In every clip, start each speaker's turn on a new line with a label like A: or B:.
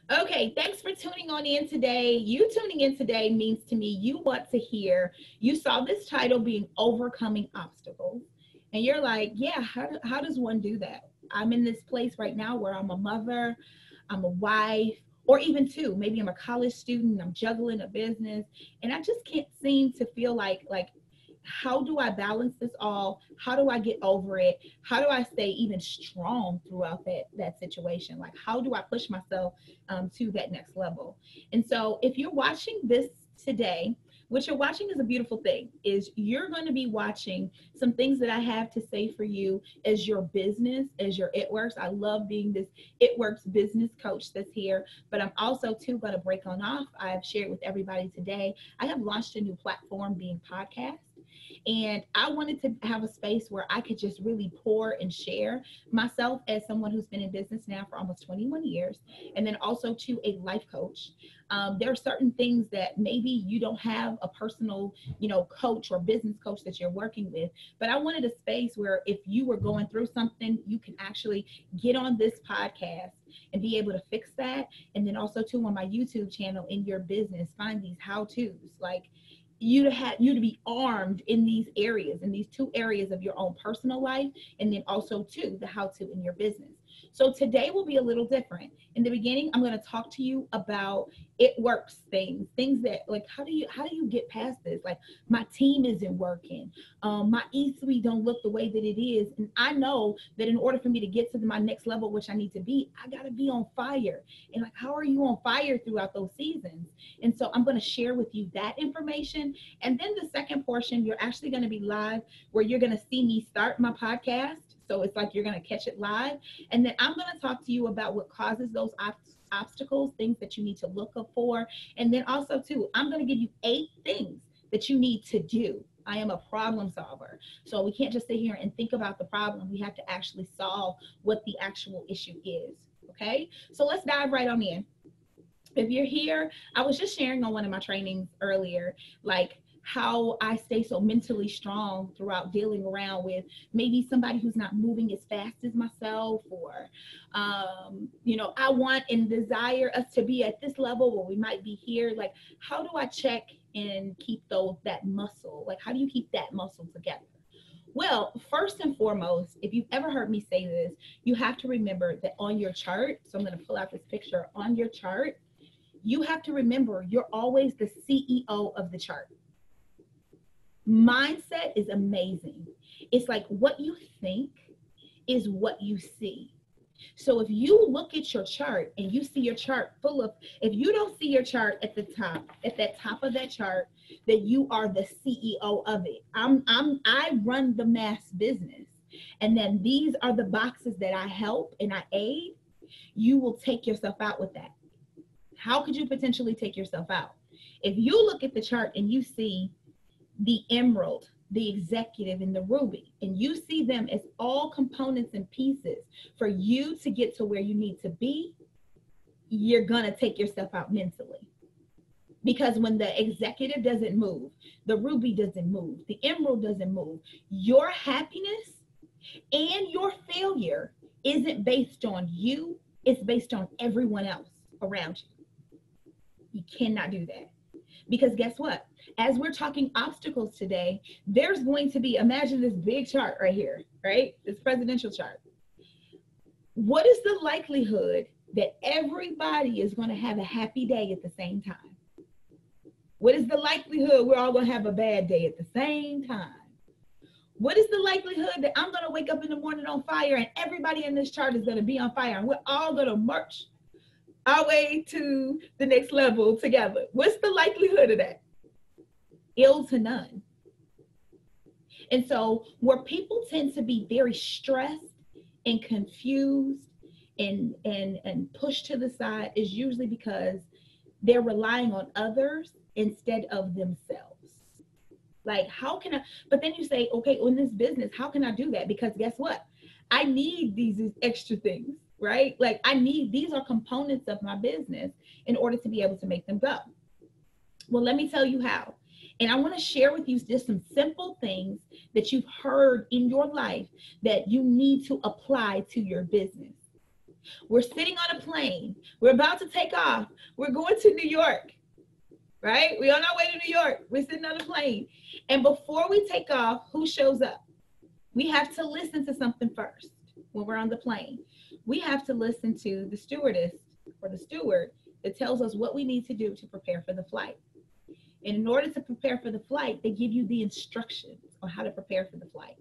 A: Okay, thanks for tuning on in today. You tuning in today means to me you want to hear, you saw this title being Overcoming Obstacles. And you're like, yeah, how does one do that? I'm in this place right now where I'm a mother, I'm a wife, or even two, maybe I'm a college student, I'm juggling a business, and I just can't seem to feel like how do I balance this all? How do I get over it? How do I stay even strong throughout that situation? Like, how do I push myself to that next level? And so, if you're watching this today, what you're watching is a beautiful thing. Is you're going to be watching some things that I have to say for you as your business, as your It Works. I love being this It Works business coach that's here, but I'm also too going to break on off. I've shared with everybody today. I have launched a new platform, being podcast. And I wanted to have a space where I could just really pour and share myself as someone who's been in business now for almost 21 years, and then also to a life coach. There are certain things that maybe you don't have a personal, coach or business coach that you're working with. But I wanted a space where if you were going through something, you can actually get on this podcast and be able to fix that. And then also too on my YouTube channel in your business, find these how-tos. Like, you to be armed in these areas, in these two areas of your own personal life, and then also too the how to in your business. So today will be a little different. In the beginning, I'm going to talk to you about It Works things that, like, how do you get past this? Like, my team isn't working, my e-suite don't look the way that it is, and I know that in order for me to get to my next level, which I need to be, I got to be on fire. And like, how are you on fire throughout those seasons? And so I'm going to share with you that information. And then the second portion, you're actually going to be live, where you're going to see me start my podcast. So it's like you're going to catch it live. And then I'm going to talk to you about what causes those obstacles, things that you need to look up for. And then also too, I'm going to give you 8 things that you need to do. I am a problem solver. So we can't just sit here and think about the problem. We have to actually solve what the actual issue is. Okay. So let's dive right on in. If you're here, I was just sharing on one of my trainings earlier, like how I stay so mentally strong throughout dealing around with maybe somebody who's not moving as fast as myself, or, I want and desire us to be at this level where we might be here. Like, how do I check and keep that muscle? Like, how do you keep that muscle together? Well, first and foremost, if you've ever heard me say this, you have to remember that on your chart, so I'm going to pull out this picture on your chart, you have to remember you're always the CEO of the chart. Mindset is amazing. It's like what you think is what you see. So if you look at your chart and you see your chart full of, if you don't see your chart at the top, at that top of that chart, that you are the CEO of it. I run the mass business. And then these are the boxes that I help and I aid. You will take yourself out with that. How could you potentially take yourself out? If you look at the chart and you see the emerald, the executive, and the ruby, and you see them as all components and pieces for you to get to where you need to be, you're going to take yourself out mentally. Because when the executive doesn't move, the ruby doesn't move, the emerald doesn't move, your happiness and your failure isn't based on you, it's based on everyone else around you. You cannot do that. Because guess what? As we're talking obstacles today, there's going to be, imagine this big chart right here, right? This presidential chart. What is the likelihood that everybody is going to have a happy day at the same time? What is the likelihood we're all going to have a bad day at the same time? What is the likelihood that I'm going to wake up in the morning on fire and everybody in this chart is going to be on fire and we're all going to march our way to the next level together? What's the likelihood of that? Ill to none. And so where people tend to be very stressed and confused and pushed to the side is usually because they're relying on others instead of themselves. Like, how can I, but then you say, okay, in this business, how can I do that? Because guess what? I need these extra things, right? Like, these are components of my business in order to be able to make them go. Well, let me tell you how. And I want to share with you just some simple things that you've heard in your life that you need to apply to your business. We're sitting on a plane. We're about to take off. We're going to New York, right? We're on our way to New York. We're sitting on a plane. And before we take off, who shows up? We have to listen to something first when we're on the plane. We have to listen to the stewardess or the steward that tells us what we need to do to prepare for the flight. And in order to prepare for the flight, they give you the instructions on how to prepare for the flight.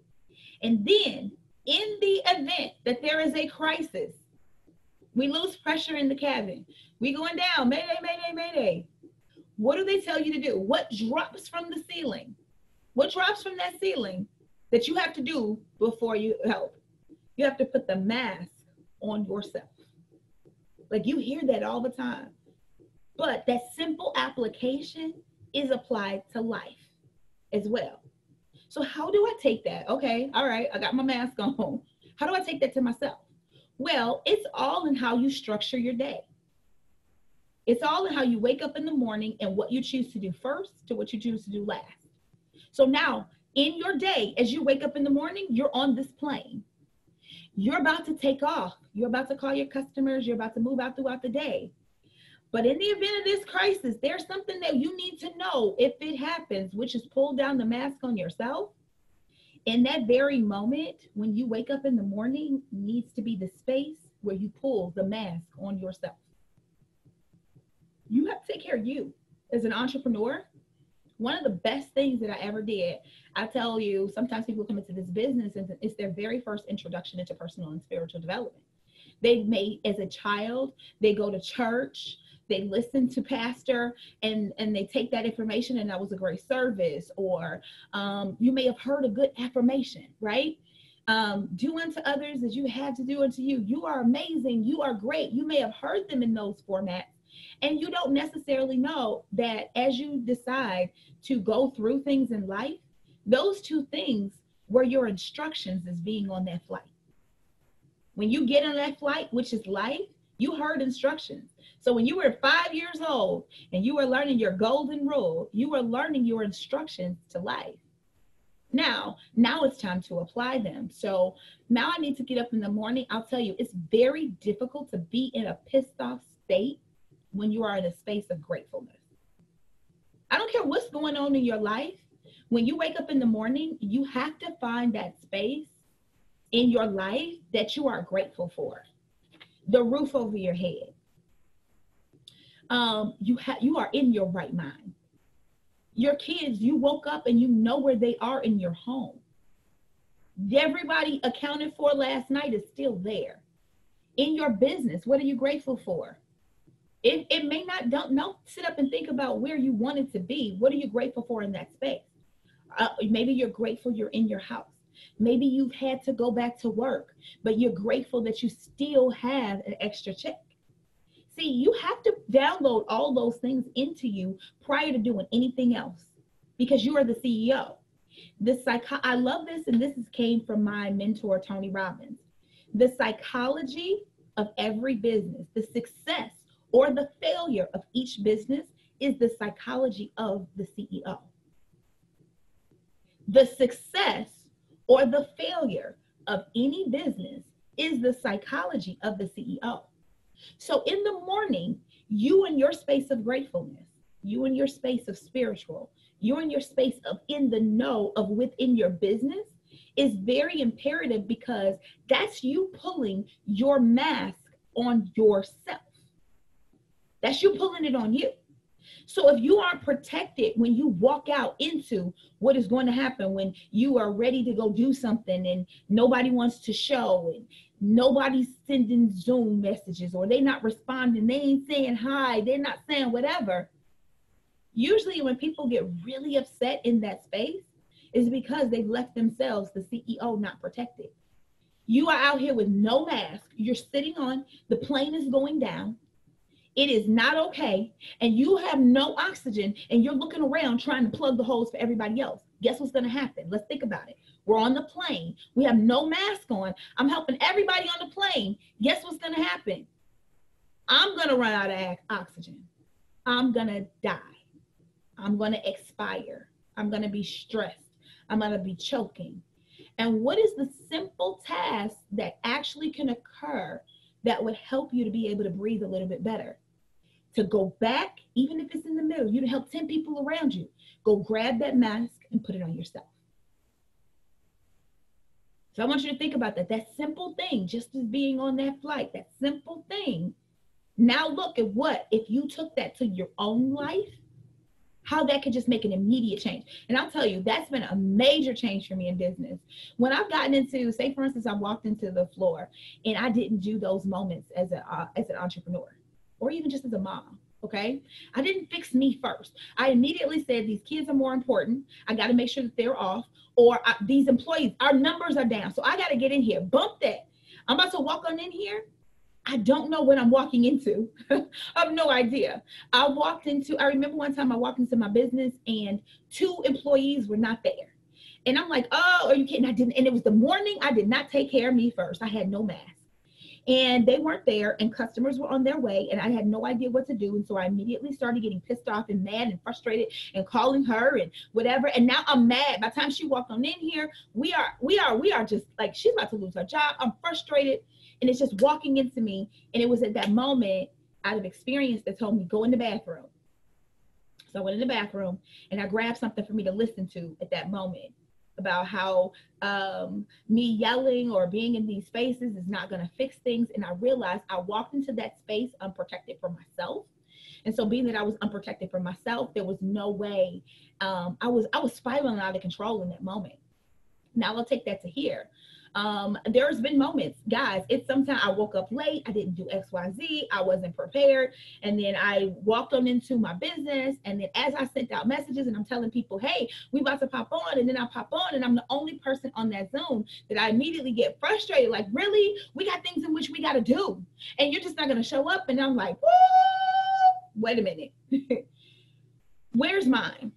A: And then in the event that there is a crisis, we lose pressure in the cabin. We going down, mayday, mayday, mayday. What do they tell you to do? What drops from the ceiling? What drops from that ceiling that you have to do before you help? You have to put the mask on yourself. Like, you hear that all the time. But that simple application is applied to life as well. So how do I take that? Okay, all right, I got my mask on. How do I take that to myself? Well, it's all in how you structure your day. It's all in how you wake up in the morning and what you choose to do first to what you choose to do last. So now, in your day, as you wake up in the morning, you're on this plane. You're about to take off. You're about to call your customers. You're about to move out throughout the day. But in the event of this crisis, there's something that you need to know if it happens, which is pull down the mask on yourself. In that very moment, when you wake up in the morning, needs to be the space where you pull the mask on yourself. You have to take care of you as an entrepreneur. One of the best things that I ever did, I tell you, sometimes people come into this business and it's their very first introduction into personal and spiritual development. They may, as a child, they go to church, they listen to pastor, and they take that information, and that was a great service. Or you may have heard a good affirmation, right? Do unto others as you had to do unto you. You are amazing. You are great. You may have heard them in those formats, and you don't necessarily know that as you decide to go through things in life, those two things were your instructions as being on that flight. When you get on that flight, which is life, you heard instructions. So when you were 5 years old and you were learning your golden rule, you were learning your instructions to life. Now it's time to apply them. So now I need to get up in the morning. I'll tell you, it's very difficult to be in a pissed off state when you are in a space of gratefulness. I don't care what's going on in your life. When you wake up in the morning, you have to find that space in your life that you are grateful for. The roof over your head. You are in your right mind. Your kids, you woke up and you know where they are in your home. Everybody accounted for last night is still there. In your business, what are you grateful for? It may not, don't sit up and think about where you want it to be. What are you grateful for in that space? Maybe you're grateful you're in your house. Maybe you've had to go back to work, but you're grateful that you still have an extra check. See, you have to download all those things into you prior to doing anything else, because you are the CEO. I love this, and this came from my mentor, Tony Robbins. The psychology of every business, the success or the failure of each business is the psychology of the CEO. The success or the failure of any business is the psychology of the CEO. So in the morning, you in your space of gratefulness, you in your space of spiritual, you in your space of in the know of within your business is very imperative, because that's you pulling your mask on yourself. That's you pulling it on you. So if you aren't protected when you walk out into what is going to happen when you are ready to go do something and nobody wants to show and nobody's sending Zoom messages, or they not responding, they ain't saying hi, they're not saying whatever. Usually when people get really upset in that space is because they've left themselves, the CEO, not protected. You are out here with no mask. You're sitting on, the plane is going down. It is not okay. And you have no oxygen and you're looking around trying to plug the holes for everybody else. Guess what's going to happen? Let's think about it. We're on the plane. We have no mask on. I'm helping everybody on the plane. Guess what's going to happen? I'm going to run out of oxygen. I'm going to die. I'm going to expire. I'm going to be stressed. I'm going to be choking. And what is the simple task that actually can occur that would help you to be able to breathe a little bit better. To go back, even if it's in the middle, you to help 10 people around you. Go grab that mask and put it on yourself. So I want you to think about that. That simple thing, just as being on that flight, that simple thing. Now look at what, if you took that to your own life, how that could just make an immediate change. And I'll tell you, that's been a major change for me in business. When I've gotten into, say for instance, I walked into the floor and I didn't do those moments as an entrepreneur or even just as a mom. Okay. I didn't fix me first. I immediately said, these kids are more important. I got to make sure that they're off, or these employees, our numbers are down. So I got to get in here, bump that. I'm about to walk on in here. I don't know what I'm walking into. I have no idea. I remember one time I walked into my business and 2 employees were not there. And I'm like, oh, are you kidding? And it was the morning. I did not take care of me first. I had no mask. And they weren't there and customers were on their way and I had no idea what to do. And so I immediately started getting pissed off and mad and frustrated and calling her and whatever. And now I'm mad. By the time she walked on in here, we are just like, she's about to lose her job. I'm frustrated. And it's just walking into me. And it was at that moment out of experience that told me, go in the bathroom. So I went in the bathroom and I grabbed something for me to listen to at that moment about how me yelling or being in these spaces is not going to fix things. And I realized I walked into that space unprotected for myself. And so being that I was unprotected for myself, there was no way, I was spiraling out of control in that moment. Now I'll take that to here. There's been moments, guys, it's sometimes I woke up late, I didn't do XYZ, I wasn't prepared, and then I walked on into my business, and then as I sent out messages and I'm telling people, hey, we about to pop on, and then I pop on, and I'm the only person on that Zoom that I immediately get frustrated, like, really? We got things in which we got to do, and you're just not going to show up, and I'm like, whoa, wait a minute, where's mine?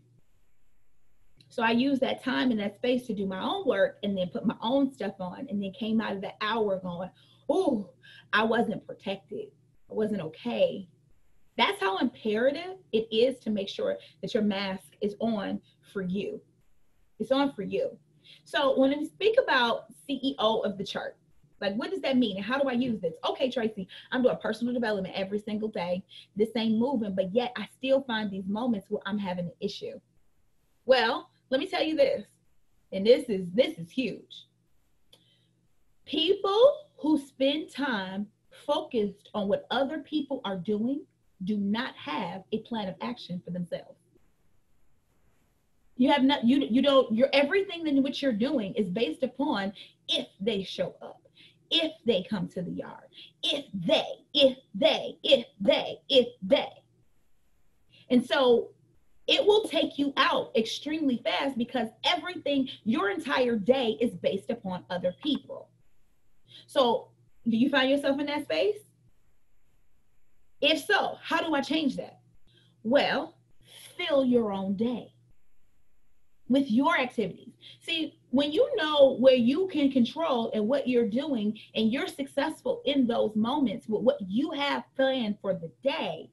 A: So I used that time and that space to do my own work and then put my own stuff on, and then came out of the hour going, oh, I wasn't protected. I wasn't okay. That's how imperative it is to make sure that your mask is on for you. It's on for you. So when we speak about CEO of the chart, like, what does that mean? And how do I use this? Okay, Trayce, I'm doing personal development every single day. This ain't moving, but yet I still find these moments where I'm having an issue. Well, let me tell you this, and this is huge. People who spend time focused on what other people are doing do not have a plan of action for themselves. You have not, you don't, your everything in which you're doing is based upon if they show up, if they come to the yard, if they. And so it will take you out extremely fast because everything, your entire day is based upon other people. So do you find yourself in that space? If so, how do I change that? Well, fill your own day with your activities. See, when you know where you can control and what you're doing, and you're successful in those moments with what you have planned for the day,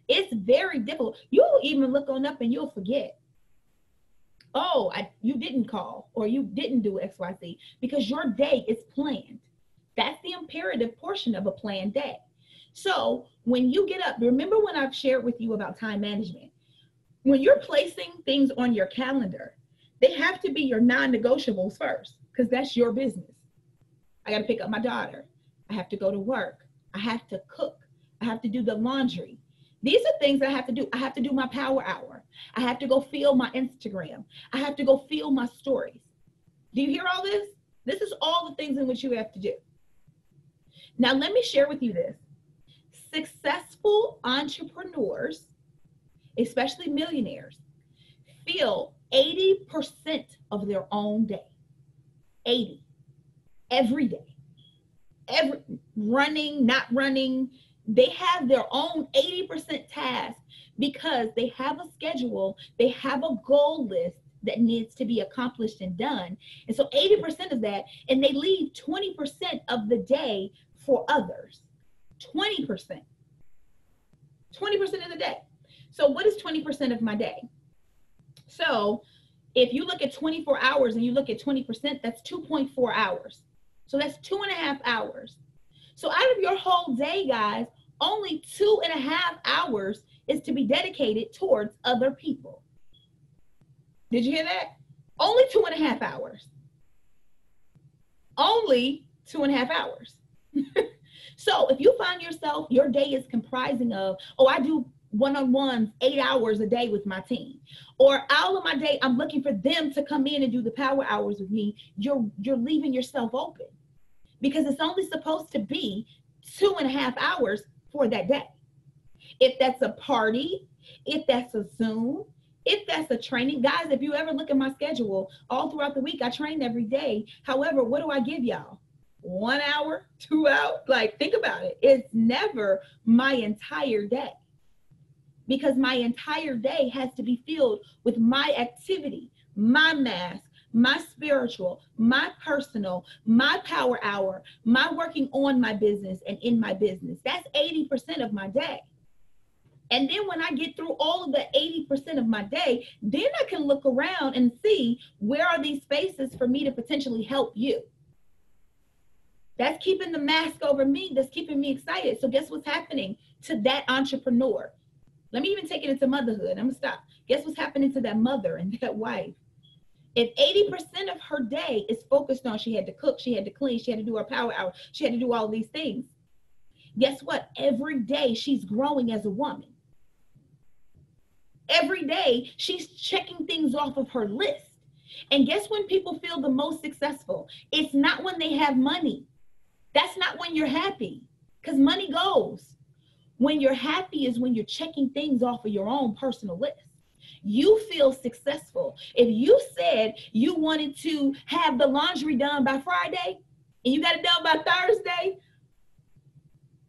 A: it's very difficult. You'll even look on up and you'll forget. Oh, you didn't call or you didn't do XYZ because your day is planned. That's the imperative portion of a planned day. So when you get up, remember when I've shared with you about time management, when you're placing things on your calendar, they have to be your non-negotiables first, because that's your business. I got to pick up my daughter. I have to go to work. I have to cook. I have to do the laundry. These are things that I have to do. I have to do my power hour. I have to go fill my Instagram. I have to go fill my stories. Do you hear all this? This is all the things in which you have to do. Now, let me share with you this. Successful entrepreneurs, especially millionaires, fill 80% of their own day. 80. Every day. Running, not running. They have their own 80% task because they have a schedule, they have a goal list that needs to be accomplished and done. And so 80% of that, and they leave 20% of the day for others. 20%. 20% of the day. So what is 20% of my day? So if you look at 24 hours and you look at 20%, that's 2.4 hours. So that's 2.5 hours. So out of your whole day, guys, only 2.5 hours is to be dedicated towards other people. Did you hear that? Only 2.5 hours. Only 2.5 hours. So if you find yourself, your day is comprising of, oh, I do one-on-ones 8 hours a day with my team, or all of my day I'm looking for them to come in and do the power hours with me, you're leaving yourself open, because it's only supposed to be 2.5 hours for that day. If that's a party, if that's a Zoom, if that's a training, guys, if you ever look at my schedule, all throughout the week I train every day. However, what do I give y'all? 1 hour, 2 hours? Like, think about it. It's never my entire day, because my entire day has to be filled with my activity, my mask, my spiritual, my personal, my power hour, my working on my business and in my business. That's 80% of my day. And then when I get through all of the 80% of my day, then I can look around and see, where are these spaces for me to potentially help you? That's keeping the mask over me. That's keeping me excited. So guess what's happening to that entrepreneur? Let me even take it into motherhood. I'm gonna stop. Guess what's happening to that mother and that wife? If 80% of her day is focused on, she had to cook, she had to clean, she had to do her power hour, she had to do all these things. Guess what? Every day she's growing as a woman. Every day she's checking things off of her list. And guess when people feel the most successful? It's not when they have money. That's not when you're happy, because money goes. When you're happy is when you're checking things off of your own personal list. You feel successful. If you said you wanted to have the laundry done by Friday and you got it done by Thursday,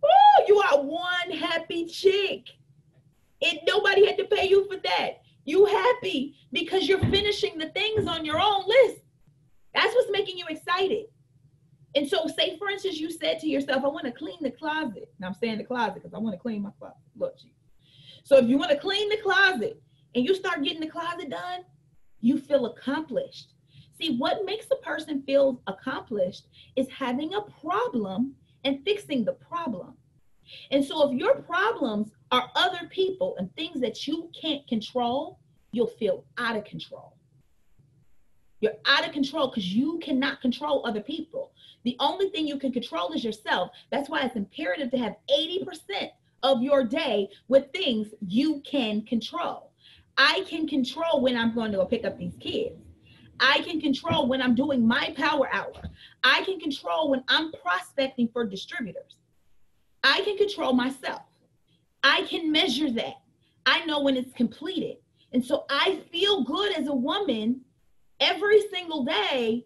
A: oh, you are one happy chick. And nobody had to pay you for that. You happy because you're finishing the things on your own list. That's what's making you excited. And so, say for instance, you said to yourself, I want to clean the closet. Now I'm saying the closet because I want to clean my closet. Look, geez. So if you want to clean the closet and you start getting the closet done, you feel accomplished. See, what makes a person feel accomplished is having a problem and fixing the problem. And so if your problems are other people and things that you can't control, you'll feel out of control. You're out of control because you cannot control other people. The only thing you can control is yourself. That's why it's imperative to have 80% of your day with things you can control. I can control when I'm going to go pick up these kids. I can control when I'm doing my power hour. I can control when I'm prospecting for distributors. I can control myself. I can measure that. I know when it's completed. And so I feel good as a woman every single day.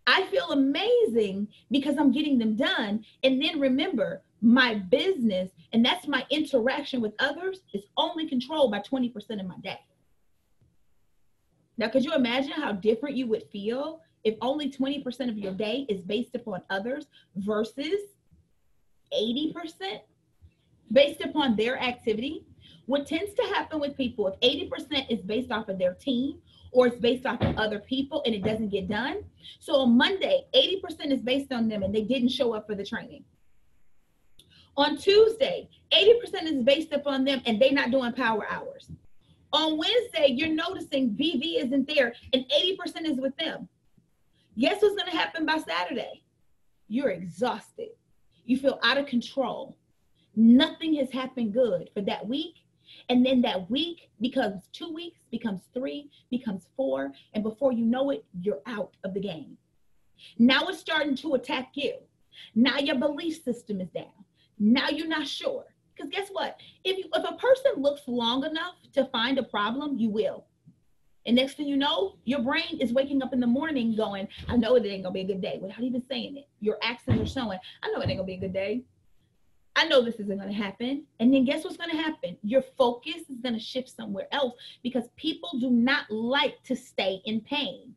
A: I feel amazing because I'm getting them done. And then remember, my business, and that's my interaction with others, is only controlled by 20% of my day. Now, could you imagine how different you would feel if only 20% of your day is based upon others versus 80% based upon their activity? What tends to happen with people, if 80% is based off of their team or it's based off of other people and it doesn't get done. So on Monday, 80% is based on them and they didn't show up for the training. On Tuesday, 80% is based upon them and they're not doing power hours. On Wednesday, you're noticing BV isn't there and 80% is with them. Guess what's going to happen by Saturday? You're exhausted. You feel out of control. Nothing has happened good for that week. And then that week becomes 2 weeks, becomes 3, becomes 4. And before you know it, you're out of the game. Now it's starting to attack you. Now your belief system is down. Now you're not sure. Because guess what? If a person looks long enough to find a problem, you will. And next thing you know, your brain is waking up in the morning going, I know it ain't gonna be a good day, without even saying it. Your actions are showing, I know it ain't gonna be a good day. I know this isn't gonna happen. And then guess what's gonna happen? Your focus is gonna shift somewhere else because people do not like to stay in pain.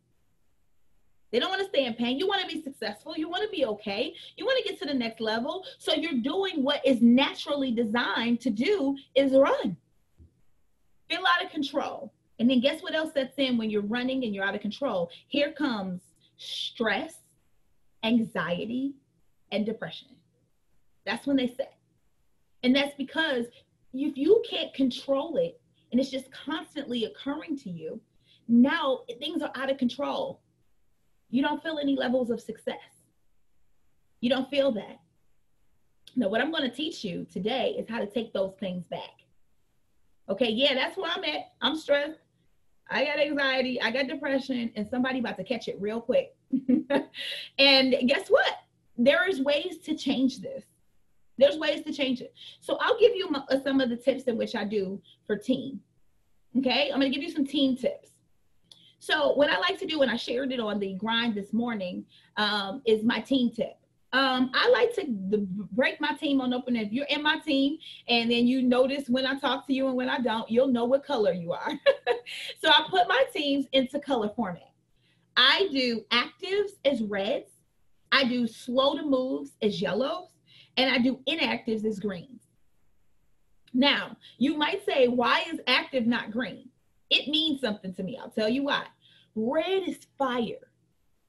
A: They don't wanna stay in pain. You wanna be successful. You wanna be okay. You wanna get to the next level. So you're doing what is naturally designed to do is run. Feel out of control. And then guess what else sets in when you're running and you're out of control? Here comes stress, anxiety, and depression. That's when they set. And that's because if you can't control it and it's just constantly occurring to you, now things are out of control. You don't feel any levels of success. You don't feel that. Now, what I'm going to teach you today is how to take those things back. Okay, yeah, that's where I'm at. I'm stressed. I got anxiety. I got depression, and somebody about to catch it real quick. And guess what? There is ways to change this. There's ways to change it. So I'll give you some of the tips in which I do for team. Okay, I'm going to give you some team tips. So what I like to do, and I shared it on the grind this morning, is my team tip. I like to break my team on open. If you're in my team and then you notice when I talk to you and when I don't, you'll know what color you are. So I put my teams into color format. I do actives as reds. I do slow to moves as yellows. And I do inactives as greens. Now, you might say, why is active not green? It means something to me. I'll tell you why. Red is fire.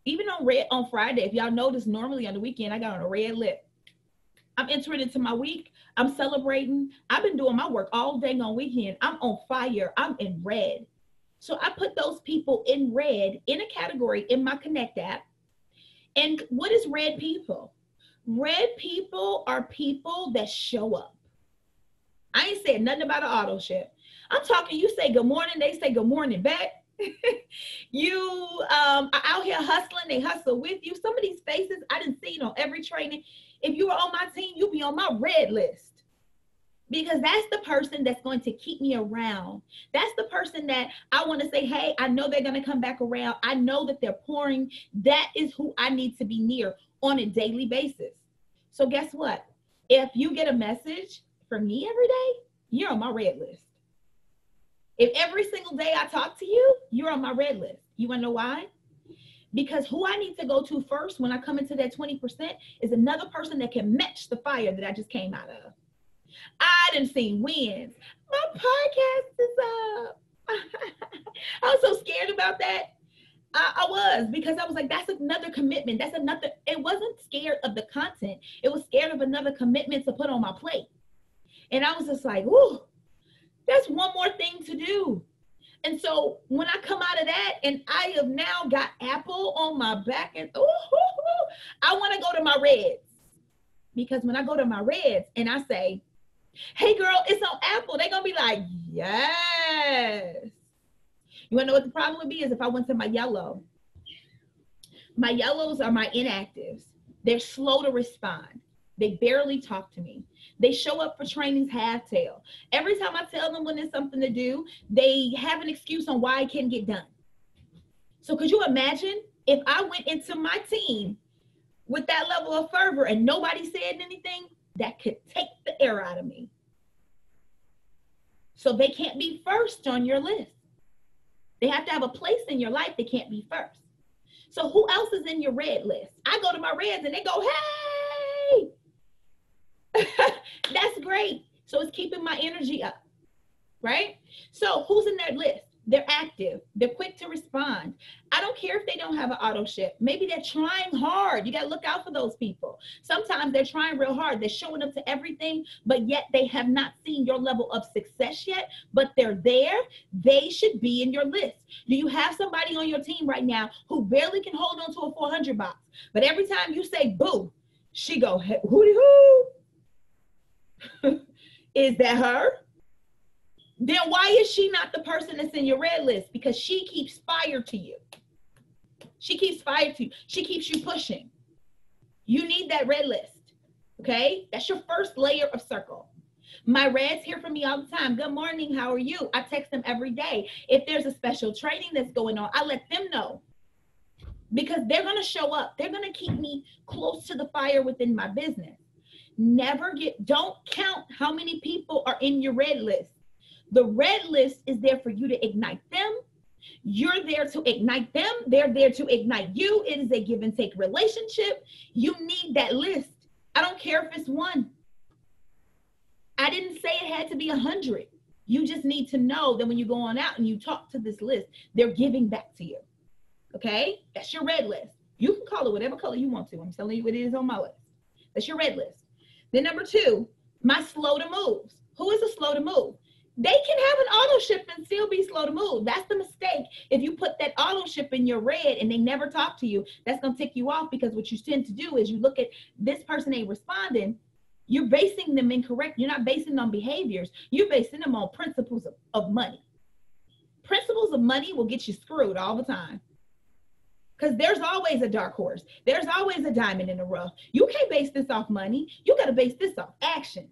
A: Even on Friday, if y'all notice, normally on the weekend, I got on a red lip. I'm entering into my week. I'm celebrating. I've been doing my work all day on weekend. I'm on fire. I'm in red. So I put those people in red in a category in my Connect app. And what is red people? Red people are people that show up. I ain't saying nothing about an auto ship. I'm talking, you say good morning, they say good morning back. You are out here hustling, they hustle with you. Some of these faces I didn't see on every training. If you were on my team, you'd be on my red list. Because that's the person that's going to keep me around. That's the person that I want to say, hey, I know they're going to come back around. I know that they're pouring. That is who I need to be near on a daily basis. So guess what? If you get a message from me every day, you're on my red list. If every single day I talk to you, you're on my red list. You want to know why? Because who I need to go to first when I come into that 20% is another person that can match the fire that I just came out of. I done seen wins. My podcast is up. I was so scared about that. I was, because I was like, that's another commitment. That's another, it wasn't scared of the content. It was scared of another commitment to put on my plate. And I was just like, whoo, that's one more thing to do. And so when I come out of that and I have now got Apple on my back and I want to go to my reds. Because when I go to my reds and I say, hey girl, it's on Apple, they're going to be like, yes. You want to know what the problem would be is if I went to my yellow. My yellows are my inactives. They're slow to respond. They barely talk to me. They show up for trainings half-tail. Every time I tell them when there's something to do, they have an excuse on why it can't get done. So could you imagine if I went into my team with that level of fervor and nobody said anything? That could take the air out of me. So they can't be first on your list. They have to have a place in your life. They can't be first. So who else is in your red list? I go to my reds and they go, hey, that's great. So it's keeping my energy up, right? So who's in that list? They're active. They're quick to respond. I don't care if they don't have an auto ship. Maybe they're trying hard. You got to look out for those people. Sometimes they're trying real hard. They're showing up to everything, but yet they have not seen your level of success yet, but they're there. They should be in your list. Do you have somebody on your team right now who barely can hold on to a 400 box, but every time you say boo, she go, hey, hooty hoo. Is that her? Then why is she not the person that's in your red list? Because she keeps fire to you. She keeps fire to you. She keeps you pushing. You need that red list, okay? That's your first layer of circle. My reds hear from me all the time. Good morning, how are you? I text them every day. If there's a special training that's going on, I let them know. Because they're going to show up. They're going to keep me close to the fire within my business. Don't count how many people are in your red list. The red list is there for you to ignite them. You're there to ignite them. They're there to ignite you. It is a give and take relationship. You need that list. I don't care if it's one. I didn't say it had to be 100. You just need to know that when you go on out and you talk to this list, they're giving back to you. Okay? That's your red list. You can call it whatever color you want to. I'm telling you what it is on my list. That's your red list. Then number two, my slow to moves. Who is a slow to move? They can have an auto ship and still be slow to move. That's the mistake. If you put that auto ship in your red and they never talk to you, that's going to tick you off, because what you tend to do is you look at this person ain't responding. You're basing them incorrect. You're not basing them on behaviors. You're basing them on principles of money. Principles of money will get you screwed all the time. Because there's always a dark horse. There's always a diamond in the rough. You can't base this off money. You got to base this off action.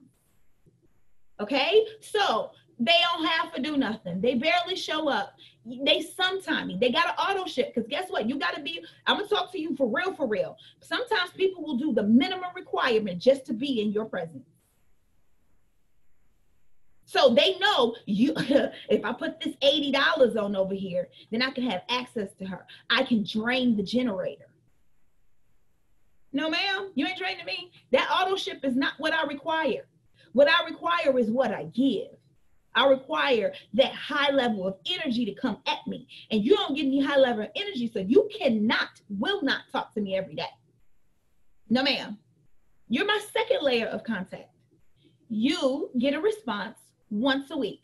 A: Okay? So they don't have to do nothing. They barely show up. They sometimes, they got to auto ship, because guess what? You got to be, I'm going to talk to you for real, for real. Sometimes people will do the minimum requirement just to be in your presence. So they know you, if I put this $80 on over here, then I can have access to her. I can drain the generator. No, ma'am, you ain't draining me. That auto ship is not what I require. What I require is what I give. I require that high level of energy to come at me. And you don't give me high level of energy, so you will not talk to me every day. No, ma'am. You're my second layer of contact. You get a response once a week.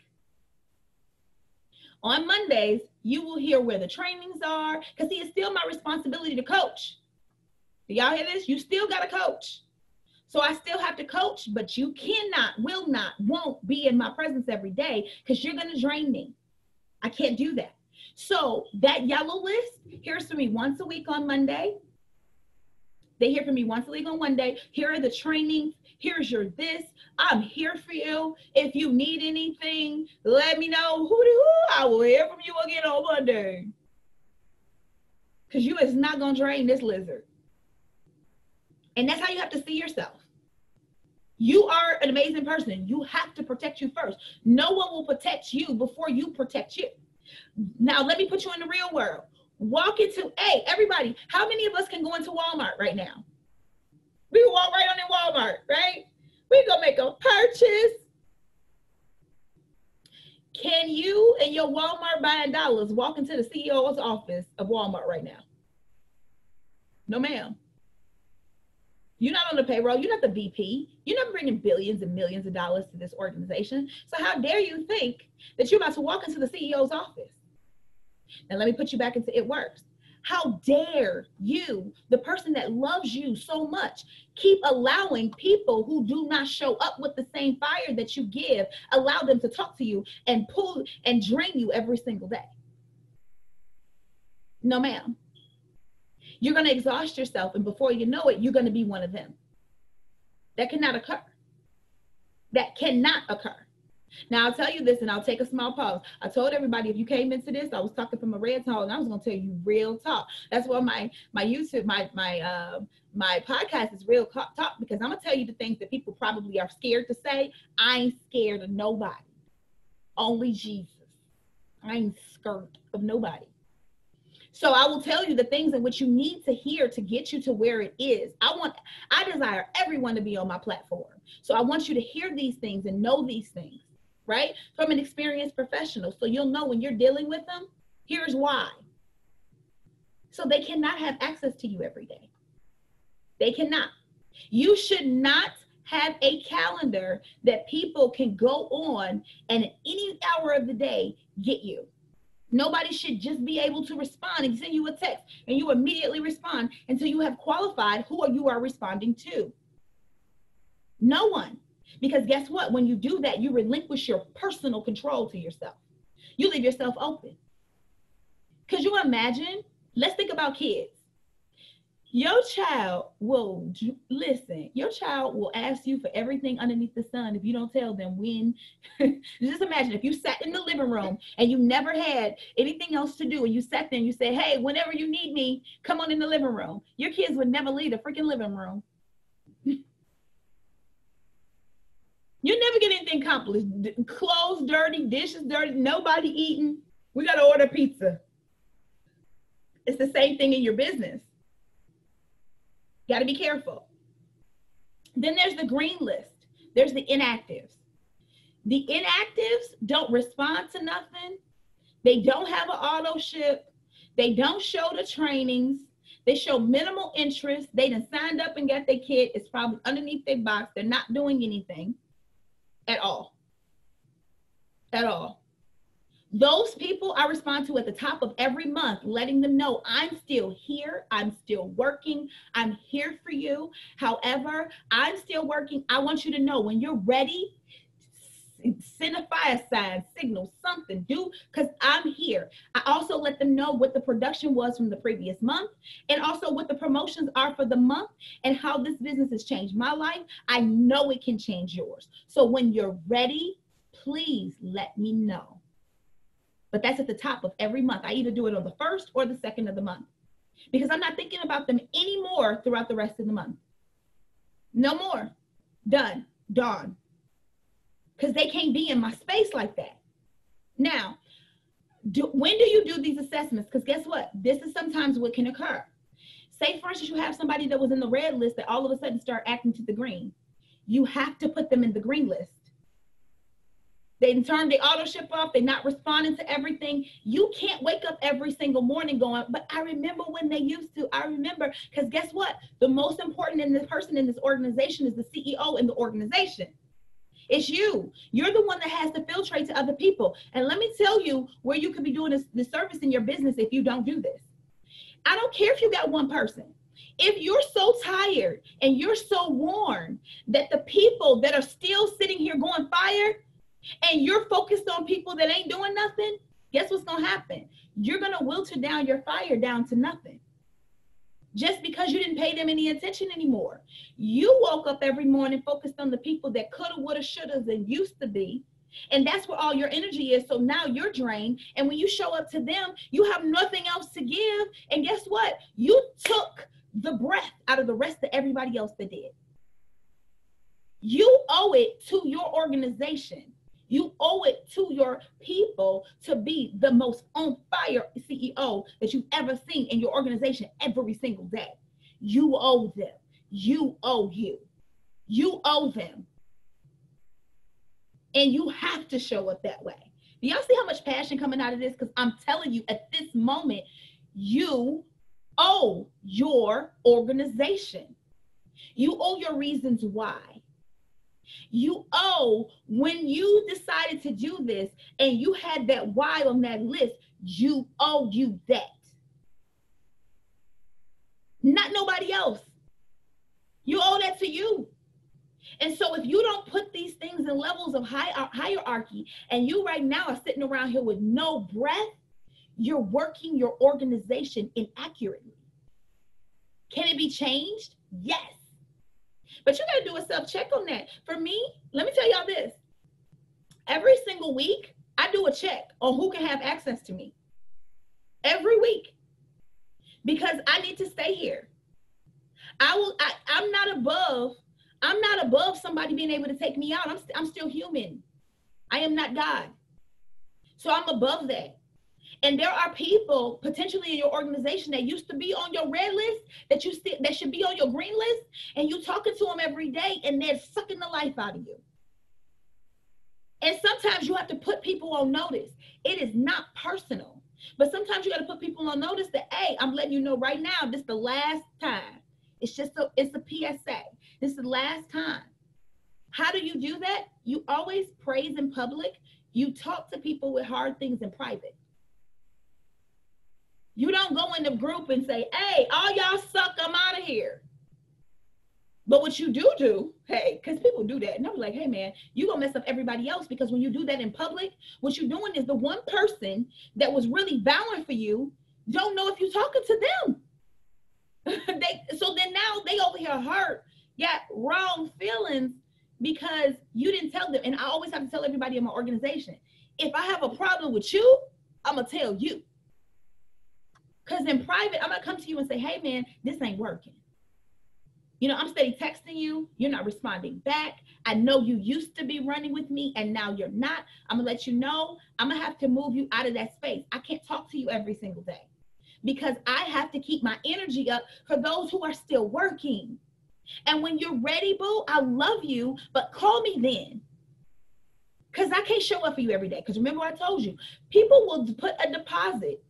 A: On Mondays, you will hear where the trainings are, because it's still my responsibility to coach. Do y'all hear this? You still got to coach. So I still have to coach, but you cannot, will not, won't be in my presence every day, because you're going to drain me. I can't do that. So that yellow list hears from me once a week on Monday. They hear from me once a week on Monday. Here are the trainings. Here's your this. I'm here for you. If you need anything, let me know. I will hear from you again on Monday. Because you is not going to drain this lizard. And that's how you have to see yourself. You are an amazing person. You have to protect you first. No one will protect you before you protect you. Now, let me put you in the real world. Walk into, hey, everybody, how many of us can go into Walmart right now? We can walk right on in Walmart, right? We go make a purchase. Can you and your Walmart buying dollars walk into the CEO's office of Walmart right now? No, ma'am. You're not on the payroll. You're not the VP. You're not bringing billions and millions of dollars to this organization. So how dare you think that you're about to walk into the CEO's office? Now let me put you back into it works. How dare you, the person that loves you so much, keep allowing people who do not show up with the same fire that you give, allow them to talk to you and pull and drain you every single day? No, ma'am. You're going to exhaust yourself, and before you know it, you're going to be one of them. That cannot occur. That cannot occur. Now, I'll tell you this, and I'll take a small pause. I told everybody, if you came into this, I was talking from a red tone, and I was going to tell you real talk. That's why my YouTube, my podcast is real talk, because I'm going to tell you the things that people probably are scared to say. I ain't scared of nobody. Only Jesus. I ain't scared of nobody. So I will tell you the things in which you need to hear to get you to where it is. I desire everyone to be on my platform. So I want you to hear these things and know these things, right? From an experienced professional. So you'll know when you're dealing with them, here's why. So they cannot have access to you every day. They cannot. You should not have a calendar that people can go on and at any hour of the day get you. Nobody should just be able to respond and send you a text and you immediately respond until you have qualified who you are responding to. No one. Because guess what? When you do that, you relinquish your personal control to yourself. You leave yourself open. Could you imagine? Let's think about kids. Your child will, listen, your child will ask you for everything underneath the sun if you don't tell them when. Just imagine if you sat in the living room and you never had anything else to do and you sat there and you said, hey, whenever you need me, come on in the living room. Your kids would never leave the freaking living room. You never get anything accomplished. Clothes dirty, dishes dirty, nobody eating. We got to order pizza. It's the same thing in your business. Got to be careful. Then there's the green list. There's the inactives. The inactives don't respond to nothing. They don't have an auto ship. They don't show the trainings. They show minimal interest. They done signed up and got their kid. It's probably underneath their box. They're not doing anything at all. At all. Those people I respond to at the top of every month, letting them know I'm still here. I'm still working. I'm here for you. However, I'm still working. I want you to know when you're ready, send a fire sign, signal, something, do, because I'm here. I also let them know what the production was from the previous month and also what the promotions are for the month and how this business has changed my life. I know it can change yours. So when you're ready, please let me know. But that's at the top of every month. I either do it on the first or the second of the month because I'm not thinking about them anymore throughout the rest of the month. No more. Done. Dawn. Because they can't be in my space like that. Now, when do you do these assessments? Because guess what? This is sometimes what can occur. Say, for instance, you have somebody that was in the red list that all of a sudden start acting to the green. You have to put them in the green list. They turned the auto ship off. They're not responding to everything. You can't wake up every single morning going, but I remember when they used to. I remember, because guess what? The most important in this person in this organization is the CEO in the organization. It's you. You're the one that has to filtrate to other people. And let me tell you where you could be doing this service in your business if you don't do this. I don't care if you got one person. If you're so tired and you're so worn that the people that are still sitting here going fire, and you're focused on people that ain't doing nothing, guess what's going to happen? You're going to wilter down your fire down to nothing. Just because you didn't pay them any attention anymore. You woke up every morning focused on the people that coulda, woulda, shouldas, and used to be. And that's where all your energy is. So now you're drained. And when you show up to them, you have nothing else to give. And guess what? You took the breath out of the rest of everybody else that did. You owe it to your organization. You owe it to your people to be the most on fire CEO that you've ever seen in your organization every single day. You owe them. You owe you. You owe them. And you have to show up that way. Do y'all see how much passion coming out of this? Because I'm telling you, at this moment, you owe your organization. You owe your reasons why. You owe, when you decided to do this and you had that why on that list, you owe you that. Not nobody else. You owe that to you. And so if you don't put these things in levels of hierarchy and you right now are sitting around here with no breath, you're working your organization inaccurately. Can it be changed? Yes. But you got to do a self-check on that. For me, let me tell y'all this. Every single week, I do a check on who can have access to me. Every week. Because I need to stay here. I'm not above somebody being able to take me out. I'm still human. I am not God. So I'm above that. And there are people potentially in your organization that used to be on your red list that should be on your green list, and you talking to them every day and they're sucking the life out of you. And sometimes you have to put people on notice. It is not personal, but sometimes you got to put people on notice that, hey, I'm letting you know right now, this is the last time. It's a PSA. This is the last time. How do you do that? You always praise in public. You talk to people with hard things in private. You don't go in the group and say, hey, all y'all suck, I'm out of here. But what you do, hey, because people do that. And I'm like, hey, man, you're going to mess up everybody else, because when you do that in public, what you're doing is the one person that was really vouching for you don't know if you're talking to them. So then now they over here hurt, got wrong feelings because you didn't tell them. And I always have to tell everybody in my organization, if I have a problem with you, I'm going to tell you. Because in private, I'm going to come to you and say, hey, man, this ain't working. You know, I'm steady texting you. You're not responding back. I know you used to be running with me and now you're not. I'm going to let you know I'm going to have to move you out of that space. I can't talk to you every single day because I have to keep my energy up for those who are still working. And when you're ready, boo, I love you, but call me then. Because I can't show up for you every day. Because remember I told you, people will put a deposit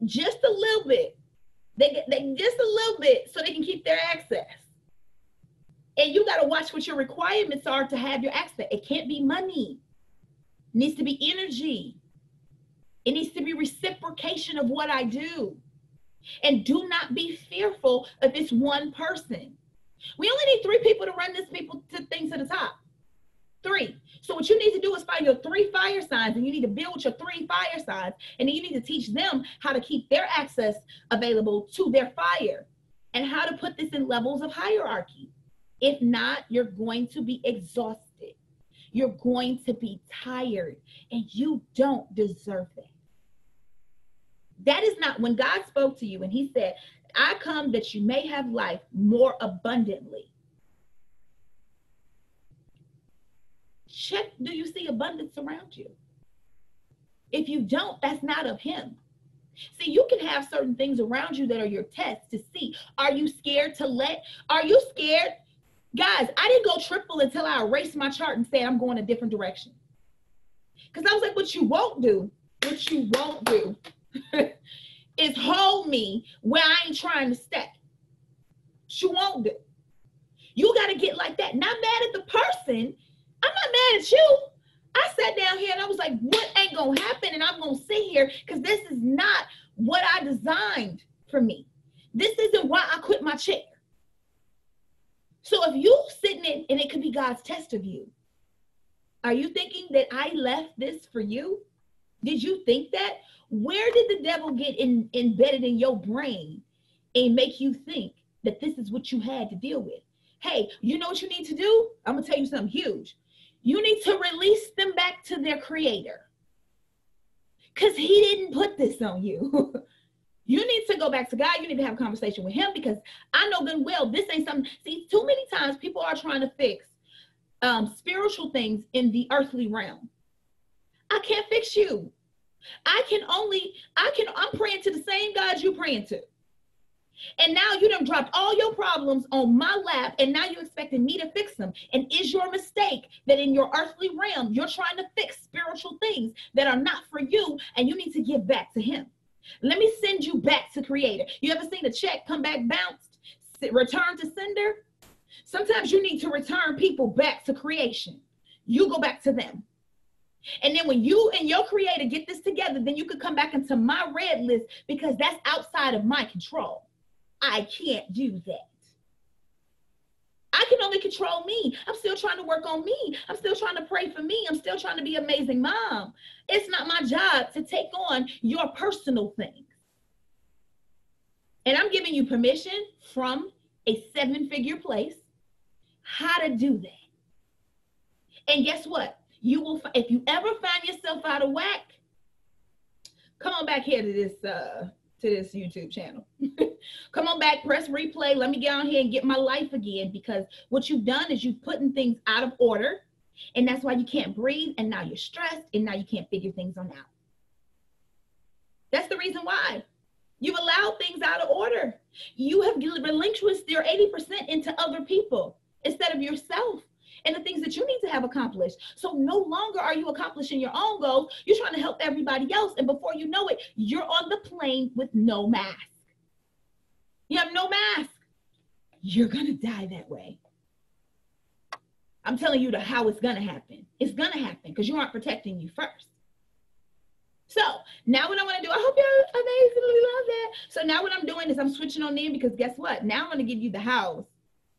A: just a little bit They just a little bit so they can keep their access. And you got to watch what your requirements are to have your access. It can't be money. It needs to be energy. It needs to be reciprocation of what I do. And do not be fearful of this one person. We only need 3 people to run this thing to the top. 3. So what you need to do is find your 3 fire signs, and you need to build your 3 fire signs, and then you need to teach them how to keep their access available to their fire and how to put this in levels of hierarchy. If not, you're going to be exhausted. You're going to be tired, and you don't deserve that. That is not, when God spoke to you and he said, I come that you may have life more abundantly. Check, do you see abundance around you? If you don't, that's not of him. See, you can have certain things around you that are your tests to see. Are you scared are you scared? Guys, I didn't go triple until I erased my chart and said I'm going a different direction. Because I was like, what you won't do is hold me where I ain't trying to stay. She won't do. You got to get like that. Not mad at the person. I'm not mad at you. I sat down here and I was like, what ain't going to happen? And I'm going to sit here because this is not what I designed for me. This isn't why I quit my chair. So if you sitting in, and it could be God's test of you. Are you thinking that I left this for you? Did you think that? Where did the devil get embedded in your brain and make you think that this is what you had to deal with? Hey, you know what you need to do? I'm going to tell you something huge. You need to release them back to their creator. Because he didn't put this on you. You need to go back to God. You need to have a conversation with him, because I know good and well, this ain't something. See, too many times people are trying to fix spiritual things in the earthly realm. I can't fix you. I'm praying to the same God you praying to. And now you done dropped all your problems on my lap, and now you expecting me to fix them. And is your mistake that in your earthly realm, you're trying to fix spiritual things that are not for you, and you need to give back to him. Let me send you back to creator. You ever seen a check come back bounced, return to sender? Sometimes you need to return people back to creation. You go back to them. And then when you and your creator get this together, then you could come back into my red list, because that's outside of my control. I can't do that. I can only control me. I'm still trying to work on me. I'm still trying to pray for me. I'm still trying to be an amazing mom. It's not my job to take on your personal things. And I'm giving you permission from a 7-figure place how to do that. And guess what? You will, if you ever find yourself out of whack, come on back here to this YouTube channel. Come on back, press replay. Let me get on here and get my life again, because what you've done is you've putting things out of order, and that's why you can't breathe, and now you're stressed, and now you can't figure things on out. That's the reason why. You've allowed things out of order. You have relinquished your 80% into other people instead of yourself and the things that you need to have accomplished. So no longer are you accomplishing your own goals. You're trying to help everybody else. And before you know it, you're on the plane with no mask. You have no mask. You're going to die that way. I'm telling you how it's going to happen. It's going to happen because you aren't protecting you first. So now what I want to do, I hope you amazingly love that. So now what I'm doing is I'm switching on in, because guess what? Now I'm going to give you the hows.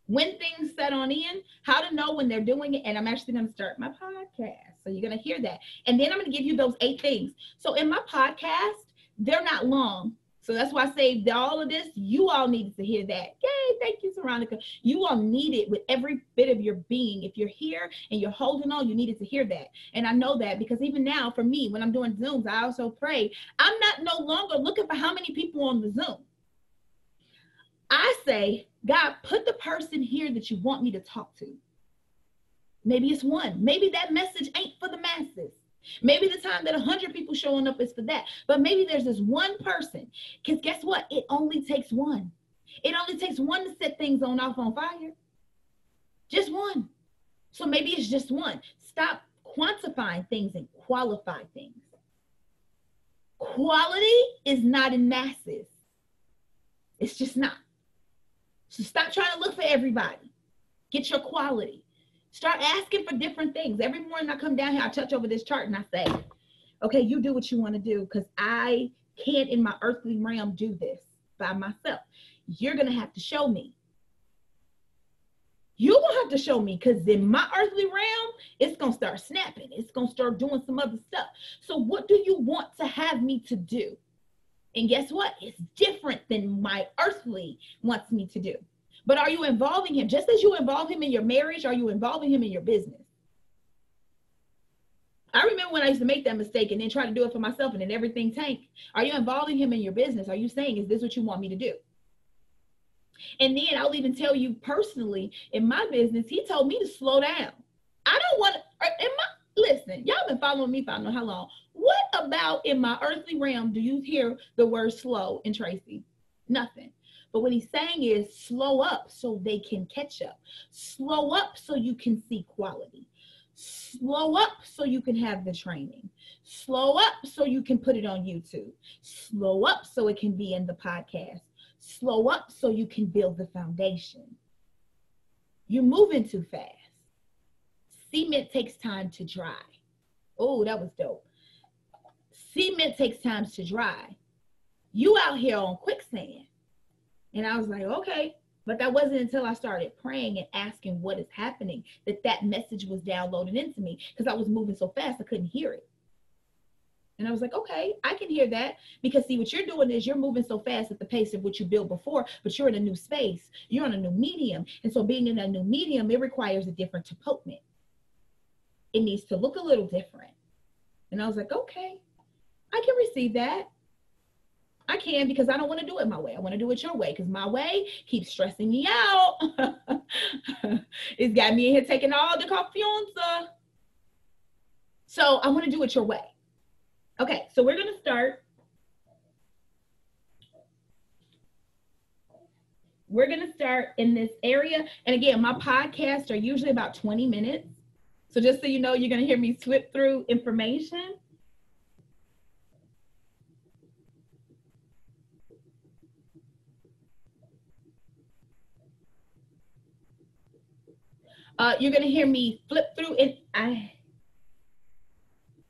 A: When things set on in, how to know when they're doing it. And I'm actually going to start my podcast. So you're going to hear that. And then I'm going to give you those 8 things. So in my podcast, they're not long. So that's why I saved all of this. You all needed to hear that. Yay, thank you, Saronica. You all need it with every bit of your being. If you're here and you're holding on, you needed to hear that. And I know that because even now for me, when I'm doing Zooms, I also pray. I'm not no longer looking for how many people on the Zoom. I say, God, put the person here that you want me to talk to. Maybe it's one. Maybe that message ain't for the masses. Maybe the time that 100 people showing up is for that. But maybe there's this one person. Because guess what? It only takes one. It only takes one to set things off on fire. Just one. So maybe it's just one. Stop quantifying things and qualify things. Quality is not in masses. It's just not. So stop trying to look for everybody. Get your quality. Start asking for different things. Every morning I come down here, I touch over this chart and I say, okay, you do what you want to do, because I can't in my earthly realm do this by myself. You're going to have to show me. You're going to have to show me, because in my earthly realm, it's going to start snapping. It's going to start doing some other stuff. So what do you want to have me to do? And guess what? It's different than my earthly wants me to do. But are you involving him? Just as you involve him in your marriage, are you involving him in your business? I remember when I used to make that mistake and then try to do it for myself and then everything tanked. Are you involving him in your business? Are you saying, is this what you want me to do? And then I'll even tell you personally, in my business, he told me to slow down. I don't want to, listen, y'all been following me for I don't know how long. What about in my earthly realm do you hear the word slow in Trayce? Nothing. But what he's saying is slow up so they can catch up. Slow up so you can see quality. Slow up so you can have the training. Slow up so you can put it on YouTube. Slow up so it can be in the podcast. Slow up so you can build the foundation. You're moving too fast. Cement takes time to dry. Oh, that was dope. Cement takes time to dry. You out here on quicksand. And I was like, okay. But that wasn't until I started praying and asking what is happening that message was downloaded into me, because I was moving so fast I couldn't hear it. And I was like, okay, I can hear that, because see, what you're doing is you're moving so fast at the pace of what you built before, but you're in a new space. You're on a new medium. And so being in a new medium, it requires a different temperament. It needs to look a little different. And I was like, okay, I can receive that. I can, because I don't want to do it my way. I want to do it your way, because my way keeps stressing me out. It's got me in here taking all the confianza. So I want to do it your way. Okay, so we're going to start. We're going to start in this area. And again, my podcasts are usually about 20 minutes. So just so you know, you're going to hear me flip through information. You're going to hear me flip through it.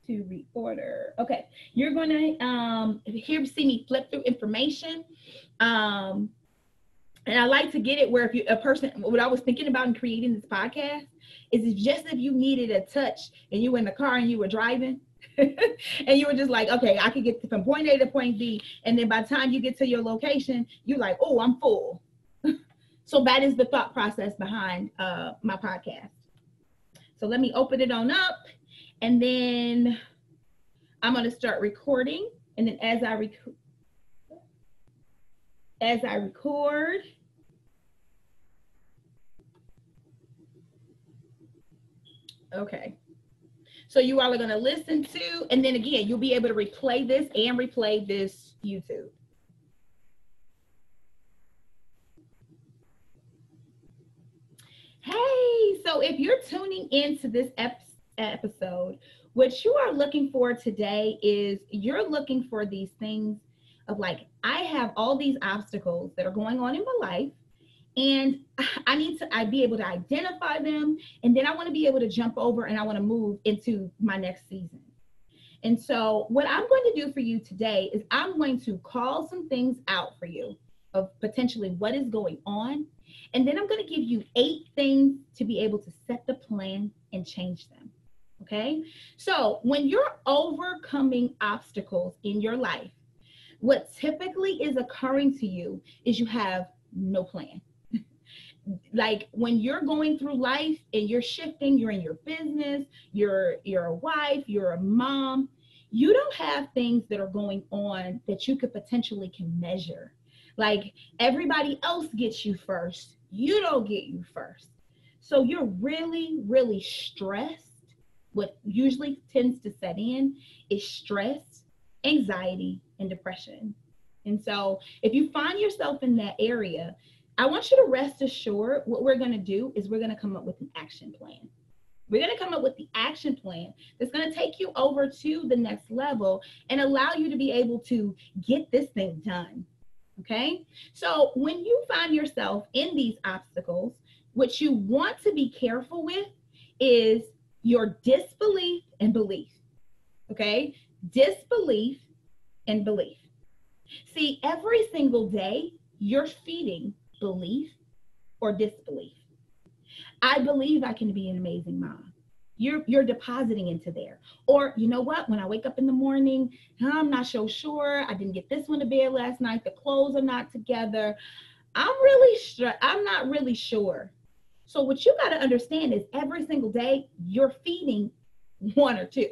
A: To reorder. Okay. You're going to see me flip through information. And I like to get it where if a person, what I was thinking about in creating this podcast is just if you needed a touch and you were in the car and you were driving and you were just like, okay, I could get from point A to point B. And then by the time you get to your location, you're like, oh, I'm full. So that is the thought process behind my podcast. So let me open it on up, and then I'm going to start recording. And then as I record, okay. So you all are going to listen to, and then again, you'll be able to replay this and replay this YouTube. Hey, so if you're tuning into this episode, what you are looking for today is you're looking for these things of like, I have all these obstacles that are going on in my life, and I need to be able to identify them, and then I want to be able to jump over and I want to move into my next season. And so what I'm going to do for you today is I'm going to call some things out for you of potentially what is going on. And then I'm going to give you 8 things to be able to set the plan and change them. Okay. So when you're overcoming obstacles in your life, what typically is occurring to you is you have no plan. Like when you're going through life and you're shifting, you're in your business, you're a wife, you're a mom, you don't have things that are going on that you could potentially can measure. Like everybody else gets you first, you don't get you first. So you're really, really stressed. What usually tends to set in is stress, anxiety, and depression. And so if you find yourself in that area, I want you to rest assured what we're going to do is we're going to come up with an action plan. We're going to come up with the action plan that's going to take you over to the next level and allow you to be able to get this thing done. Okay. So when you find yourself in these obstacles, what you want to be careful with is your disbelief and belief. Okay. Disbelief and belief. See, every single day you're feeding belief or disbelief. I believe I can be an amazing mom. You're depositing into there. Or you know what? When I wake up in the morning, I'm not so sure. I didn't get this one to bed last night. The clothes are not together. I'm not really sure. So what you got to understand is every single day you're feeding one or two.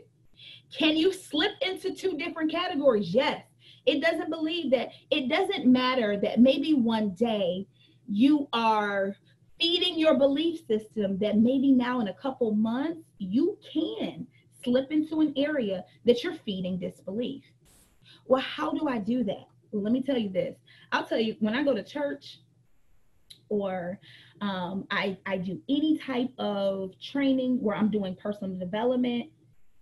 A: Can you slip into two different categories? Yes. It doesn't matter that maybe one day you are feeding your belief system that maybe now in a couple months you can slip into an area that you're feeding disbelief. Well, how do I do that? Well, let me tell you this. I'll tell you, when I go to church or I do any type of training where I'm doing personal development,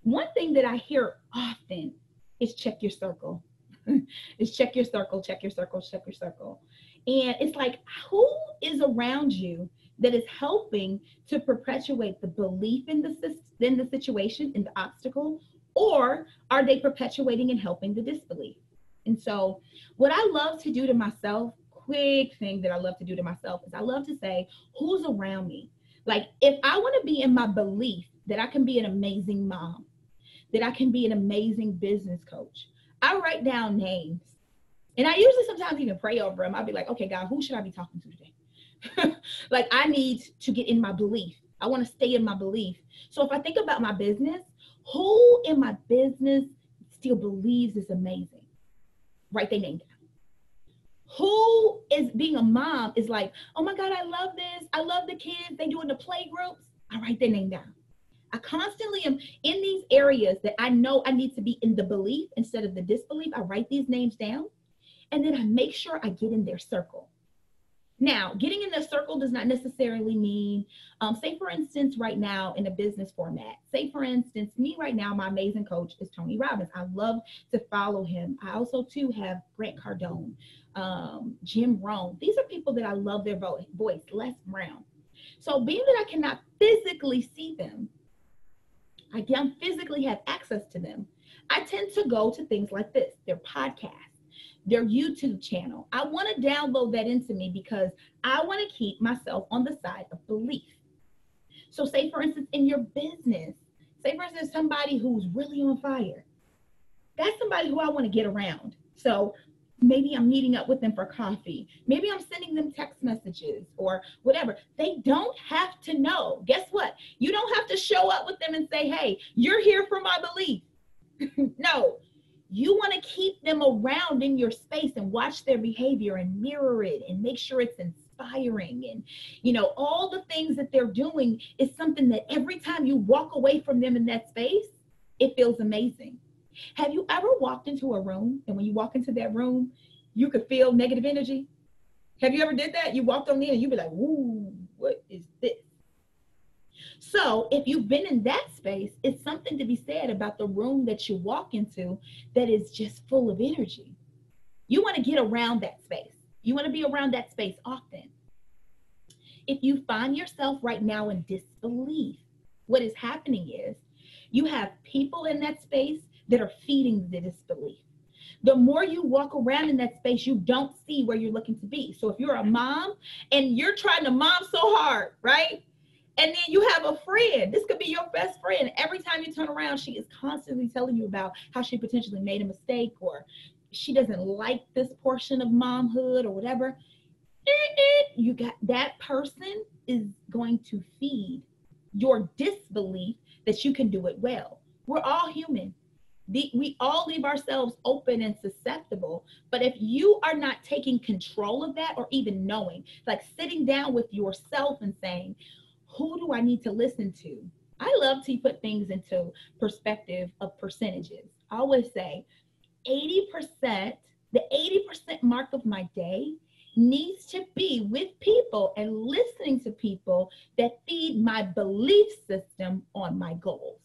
A: one thing that I hear often is check your circle. Is check your circle, check your circle, check your circle. And it's like, who is around you that is helping to perpetuate the belief in the situation, in the obstacle, or are they perpetuating and helping the disbelief? And so what I love to do to myself, quick thing that I love to do to myself is I love to say, who's around me? Like if I want to be in my belief that I can be an amazing mom, that I can be an amazing business coach, I write down names. And I usually sometimes even pray over them. I'll be like, okay, God, who should I be talking to today? Like I need to get in my belief. I want to stay in my belief. So if I think about my business, who in my business still believes is amazing? Write their name down. Who is being a mom is like, oh my God, I love this. I love the kids. They doing the play groups. I write their name down. I constantly am in these areas that I know I need to be in the belief instead of the disbelief. I write these names down and then I make sure I get in their circle. Now, getting in the circle does not necessarily mean, say for instance, right now in a business format, say for instance, me right now, my amazing coach is Tony Robbins. I love to follow him. I also too have Grant Cardone, Jim Rohn. These are people that I love their voice, Les Brown. So being that I cannot physically see them, I don't physically have access to them, I tend to go to things like this, their podcast, their YouTube channel. I want to download that into me because I want to keep myself on the side of belief. So say for instance, in your business, say for instance, somebody who's really on fire, that's somebody who I want to get around. So maybe I'm meeting up with them for coffee. Maybe I'm sending them text messages or whatever. They don't have to know. Guess what? You don't have to show up with them and say, hey, you're here for my belief. No, you want to keep them around in your space and watch their behavior and mirror it and make sure it's inspiring. And, you know, all the things that they're doing is something that every time you walk away from them in that space, it feels amazing. Have you ever walked into a room and when you walk into that room, you could feel negative energy? Have you ever did that? You walked on in and you'd be like, ooh, what is this? So if you've been in that space, it's something to be said about the room that you walk into that is just full of energy. You want to get around that space. You want to be around that space often. If you find yourself right now in disbelief, what is happening is you have people in that space that are feeding the disbelief. The more you walk around in that space, you don't see where you're looking to be. So if you're a mom and you're trying to mom so hard, right? And then you have a friend, this could be your best friend. Every time you turn around, she is constantly telling you about how she potentially made a mistake or she doesn't like this portion of momhood or whatever. You got that person is going to feed your disbelief that you can do it well. We're all human. We all leave ourselves open and susceptible. But if you are not taking control of that or even knowing, like sitting down with yourself and saying, who do I need to listen to? I love to put things into perspective of percentages. I always say 80%, the 80% mark of my day needs to be with people and listening to people that feed my belief system on my goals.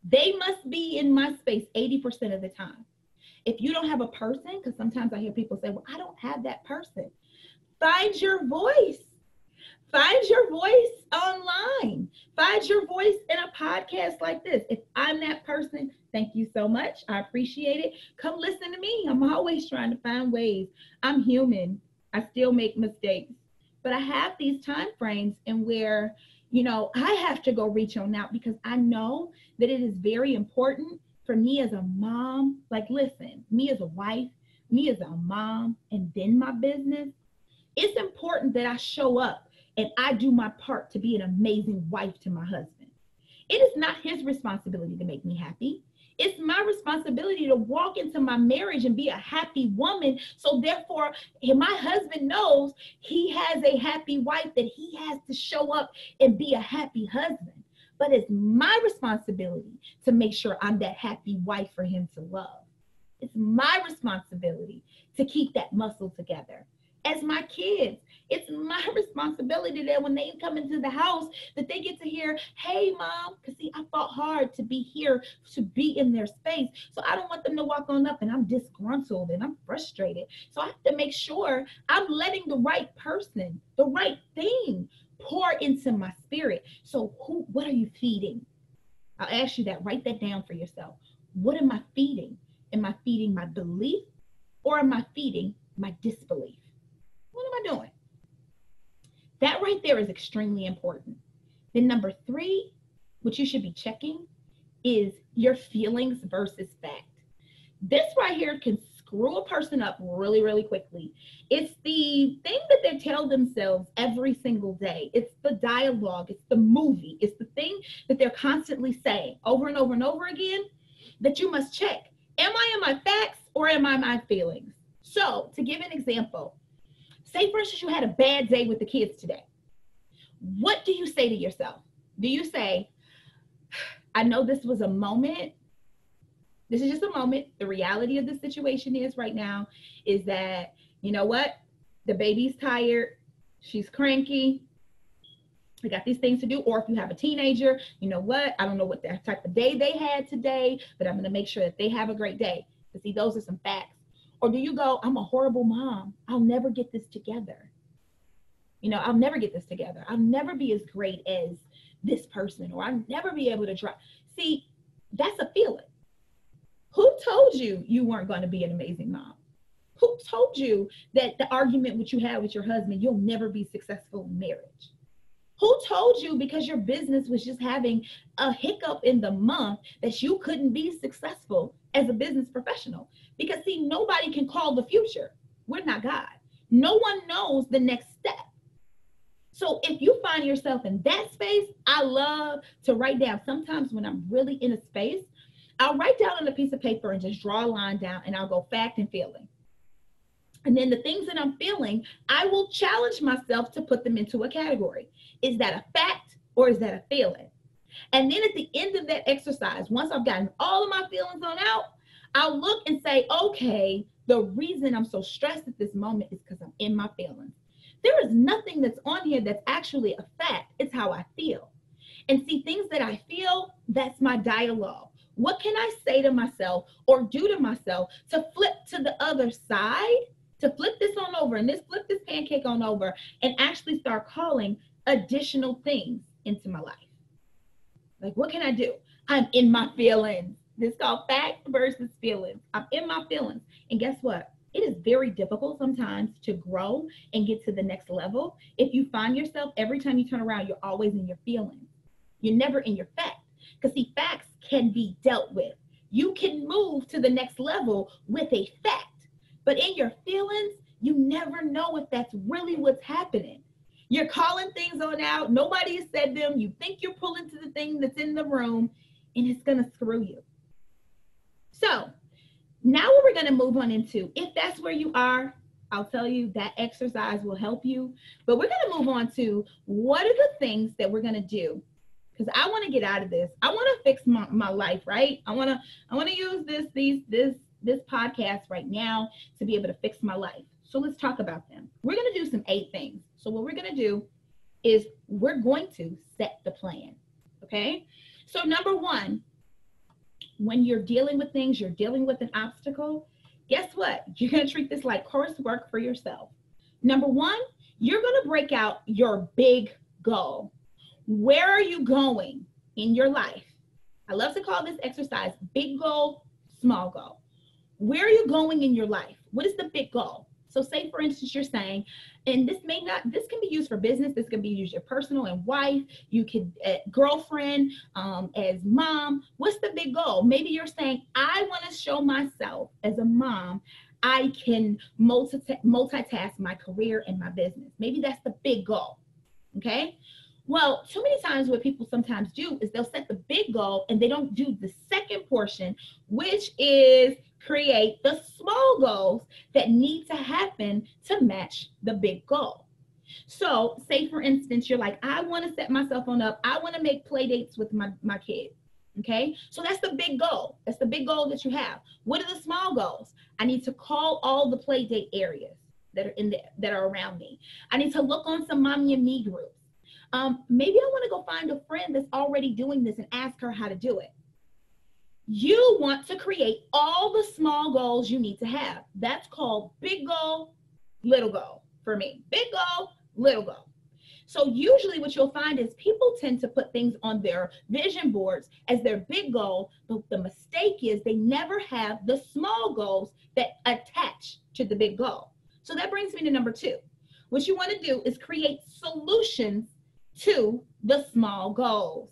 A: They must be in my space 80% of the time. If you don't have a person, because sometimes I hear people say, well, I don't have that person. Find your voice. Find your voice online. Find your voice in a podcast like this. If I'm that person, thank you so much. I appreciate it. Come listen to me. I'm always trying to find ways. I'm human. I still make mistakes. But I have these time frames and where, I have to go reach on out because I know that it is very important for me as a mom. Like, listen, me as a wife, me as a mom, and then my business. It's important that I show up and I do my part to be an amazing wife to my husband. It is not his responsibility to make me happy. It's my responsibility to walk into my marriage and be a happy woman. So therefore, my husband knows he has a happy wife, that he has to show up and be a happy husband. But it's my responsibility to make sure I'm that happy wife for him to love. It's my responsibility to keep that muscle together. As my kids, it's my responsibility that when they come into the house, that they get to hear, hey, mom, because see, I fought hard to be here, to be in their space. So I don't want them to walk on up and I'm disgruntled and I'm frustrated. So I have to make sure I'm letting the right person, the right thing pour into my spirit. So what are you feeding? I'll ask you that. Write that down for yourself. What am I feeding? Am I feeding my belief or am I feeding my disbelief? What am I doing? That right there is extremely important. Then number 3, what you should be checking is your feelings versus fact. This right here can screw a person up really, really quickly. It's the thing that they tell themselves every single day. It's the dialogue. It's the movie. It's the thing that they're constantly saying over and over and over again that you must check. Am I in my facts or am I in my feelings? So to give an example, say, for instance, you had a bad day with the kids today. What do you say to yourself? Do you say, I know this was a moment. This is just a moment. The reality of the situation is right now is that, you know what? The baby's tired. She's cranky. We got these things to do. Or if you have a teenager, you know what? I don't know what type of day they had today, but I'm going to make sure that they have a great day. But see, those are some facts. Or do you go, I'm a horrible mom. I'll never get this together. I'll never get this together. I'll never be as great as this person, or I'll never be able to drive. See, that's a feeling. Who told you you weren't going to be an amazing mom? Who told you that the argument which you had with your husband, you'll never be successful in marriage? Who told you because your business was just having a hiccup in the month that you couldn't be successful as a business professional? Because see, nobody can call the future. We're not God. No one knows the next step. So if you find yourself in that space, I love to write down. Sometimes when I'm really in a space, I'll write down on a piece of paper and just draw a line down and I'll go fact and feeling. And then the things that I'm feeling, I will challenge myself to put them into a category. Is that a fact or is that a feeling? And then at the end of that exercise, once I've gotten all of my feelings on out, I'll look and say, okay, the reason I'm so stressed at this moment is because I'm in my feelings. There is nothing that's on here that's actually a fact. It's how I feel. And see, things that I feel, that's my dialogue. What can I say to myself or do to myself to flip to the other side, to flip this on over and flip this pancake on over and actually start calling additional things into my life? Like, what can I do? I'm in my feelings. This is called fact versus feelings. I'm in my feelings. And guess what? It is very difficult sometimes to grow and get to the next level if you find yourself every time you turn around, you're always in your feelings. You're never in your fact. Because see, facts can be dealt with. You can move to the next level with a fact. But in your feelings, you never know if that's really what's happening. You're calling things on out. Nobody has said them. You think you're pulling to the thing that's in the room, and it's going to screw you. So now what we're going to move on into, if that's where you are, I'll tell you that exercise will help you. But we're going to move on to what are the things that we're going to do, because I want to get out of this. I want to fix my life, right? I want to use this podcast right now to be able to fix my life. So let's talk about them. We're going to do some 8 things. So what we're going to do is we're going to set the plan. Okay. So number 1, when you're dealing with things, you're dealing with an obstacle, Guess what? You're going to treat this like coursework for yourself. Number one, you're going to break out your big goal. Where are you going in your life? I love to call this exercise big goal, small goal. Where are you going in your life? What is the big goal? So say, for instance, you're saying, and this can be used for business. This can be used your personal and wife. You could, girlfriend, as mom. What's the big goal? Maybe you're saying, I want to show myself as a mom, I can multitask my career and my business. Maybe that's the big goal. Okay. Well, too many times what people sometimes do is they'll set the big goal and they don't do the second portion, which is create the small goals that need to happen to match the big goal. So say, for instance, you're like, I want to set my cell phone up. I want to make play dates with my kids. Okay. So that's the big goal. That's the big goal that you have. What are the small goals? I need to call all the play date areas that are around me. I need to look on some mommy and me groups. Maybe I want to go find a friend that's already doing this and ask her how to do it. You want to create all the small goals you need to have. That's called big goal, little goal for me. Big goal, little goal. So usually what you'll find is people tend to put things on their vision boards as their big goal, but the mistake is they never have the small goals that attach to the big goal. So that brings me to number two. What you want to do is create solutions to the small goals.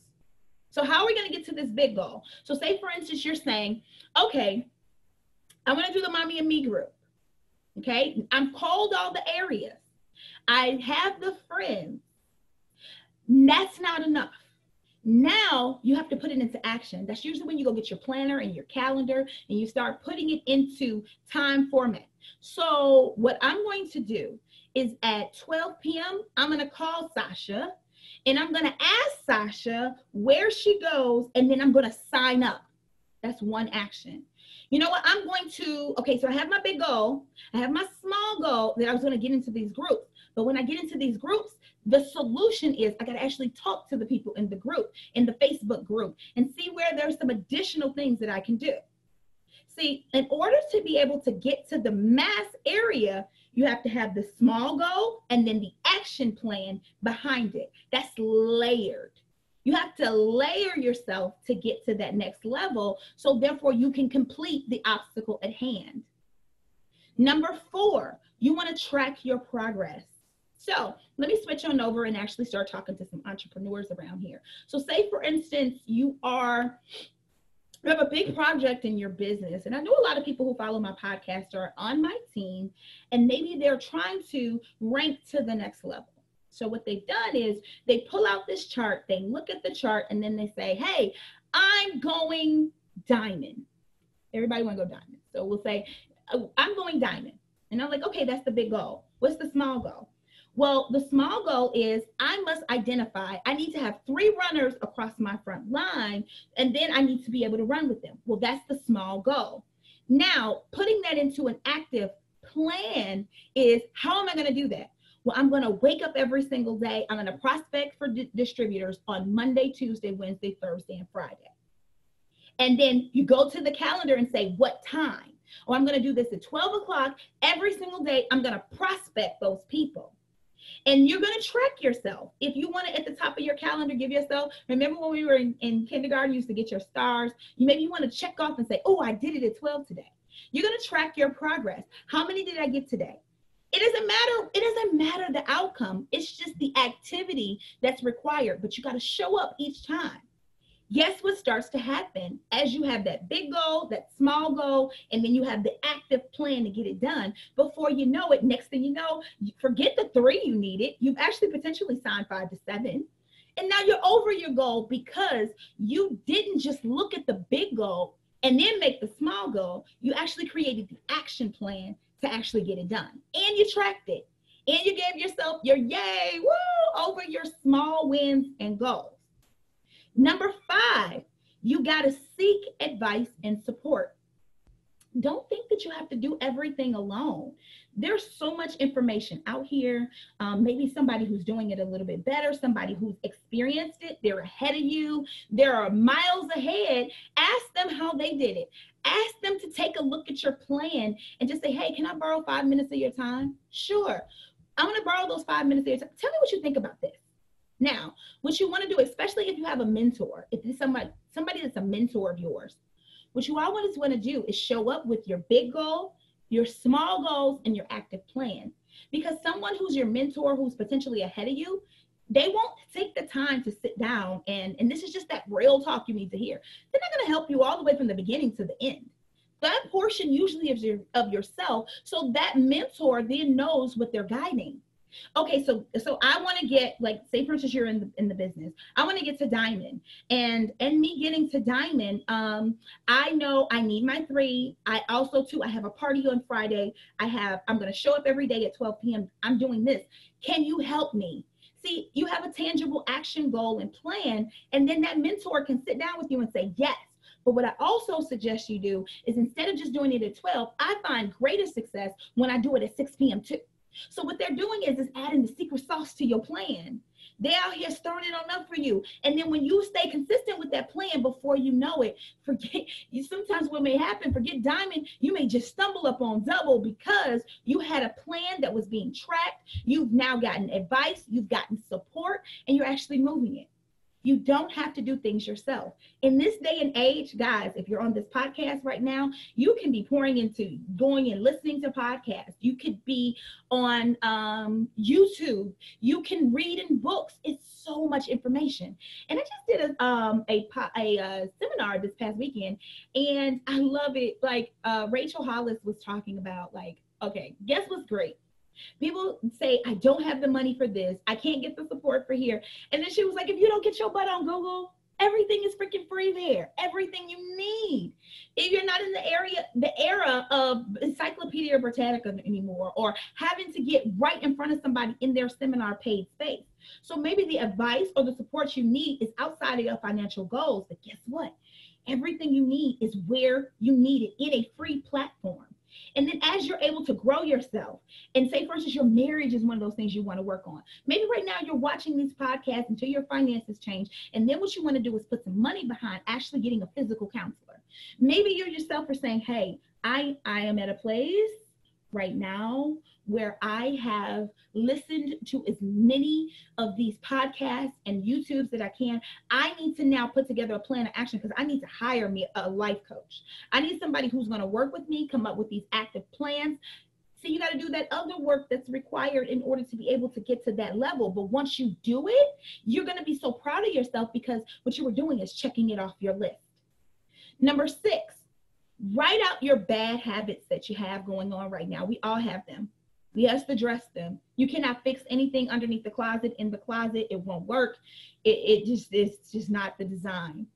A: So how are we going to get to this big goal? So say, for instance, you're saying, okay, I want to do the mommy and me group. Okay. I'm called all the areas. I have the friends. That's not enough. Now you have to put it into action. That's usually when you go get your planner and your calendar and you start putting it into time format. So what I'm going to do is at 12 p.m., I'm going to call Sasha and I'm going to ask Sasha where she goes, and then I'm going to sign up. That's one action. You know what? I'm going to, okay, so I have my big goal. I have my small goal that I was going to get into these groups. But when I get into these groups, the solution is I got to actually talk to the people in the group, in the Facebook group, and see where there's some additional things that I can do. See, in order to be able to get to the mass area, you have to have the small goal and then the action plan behind it. That's layered. You have to layer yourself to get to that next level, so therefore you can complete the obstacle at hand. Number four, you want to track your progress. So let me switch on over and actually start talking to some entrepreneurs around here. So say, for instance, you have a big project in your business. And I know a lot of people who follow my podcast are on my team, and maybe they're trying to rank to the next level. So what they've done is they pull out this chart, they look at the chart, and then they say, hey, I'm going diamond. Everybody want to go diamond. So we'll say, I'm going diamond. And I'm like, okay, that's the big goal. What's the small goal? Well, the small goal is I must identify, I need to have 3 runners across my front line, and then I need to be able to run with them. Well, that's the small goal. Now, putting that into an active plan is, how am I going to do that? Well, I'm going to wake up every single day. I'm going to prospect for distributors on Monday, Tuesday, Wednesday, Thursday, and Friday. And then you go to the calendar and say, what time? Or I'm going to do this at 12 o'clock every single day. I'm going to prospect those people. And you're going to track yourself. If you want to, at the top of your calendar, give yourself, remember when we were in kindergarten, you used to get your stars. Maybe you want to check off and say, oh, I did it at 12 today. You're going to track your progress. How many did I get today? It doesn't matter the outcome. It's just the activity that's required, but you got to show up each time. Guess what starts to happen as you have that big goal, that small goal, and then you have the active plan to get it done. Before you know it, next thing you know, forget the 3 you needed. You've actually potentially signed 5 to 7. And now you're over your goal because you didn't just look at the big goal and then make the small goal. You actually created the action plan to actually get it done. And you tracked it. And you gave yourself your yay, woo, over your small wins and goals. Number 5, you got to seek advice and support. don't think that you have to do everything alone. There's so much information out here. Maybe somebody who's doing it a little bit better, somebody who's experienced it, they're ahead of you, they're miles ahead. Ask them how they did it. Ask them to take a look at your plan and just say, hey, can I borrow 5 minutes of your time? Sure. I'm going to borrow those 5 minutes of your time. Tell me what you think about this. Now, what you want to do, especially if you have a mentor, if it's somebody that's a mentor of yours, what you always want to do is show up with your big goal, your small goals, and your active plan. Because someone who's your mentor, who's potentially ahead of you, they won't take the time to sit down and this is just that real talk you need to hear. They're not going to help you all the way from the beginning to the end. That portion usually of yourself, so that mentor then knows what they're guiding. Okay, so I want to get, like, say for instance you're in the business. I want to get to diamond, and me getting to diamond, I know I need my 3. I also too, I have a party on Friday. I'm going to show up every day at 12 p.m. I'm doing this. Can you help me? See, you have a tangible action goal and plan, and then that mentor can sit down with you and say yes. But what I also suggest you do is, instead of just doing it at 12, I find greater success when I do it at 6 p.m. too. So what they're doing is adding the secret sauce to your plan. They're out here stirring it on up for you. And then when you stay consistent with that plan, before you know it, sometimes what may happen, forget diamond, you may just stumble up on double because you had a plan that was being tracked. You've now gotten advice, you've gotten support, and you're actually moving it. You don't have to do things yourself. In this day and age, guys, if you're on this podcast right now, you can be pouring into going and listening to podcasts. You could be on YouTube. You can read in books. It's so much information. And I just did a seminar this past weekend, and I love it. Like Rachel Hollis was talking about, like, okay, guess what's great? People say, I don't have the money for this. I can't get the support for here. And then she was like, if you don't get your butt on Google, everything is freaking free there. Everything you need. If you're not in the era of Encyclopedia Britannica anymore, or having to get right in front of somebody in their seminar paid space. So maybe the advice or the support you need is outside of your financial goals. But guess what? Everything you need is where you need it, in a free platform. And then as you're able to grow yourself, and say, for instance, your marriage is one of those things you want to work on. Maybe right now you're watching these podcasts until your finances change. And then what you want to do is put some money behind actually getting a physical counselor. Maybe you yourself are saying, hey, I am at a place right now where I have listened to as many of these podcasts and YouTubes that I can. I need to now put together a plan of action, because I need to hire me a life coach. I need somebody who's going to work with me, come up with these active plans. So you got to do that other work that's required in order to be able to get to that level. But once you do it, you're going to be so proud of yourself, because what you were doing is checking it off your list. Number 6, write out your bad habits that you have going on right now. We all have them. We have to address them. You cannot fix anything underneath the closet, in the closet. It won't work. It's just not the design.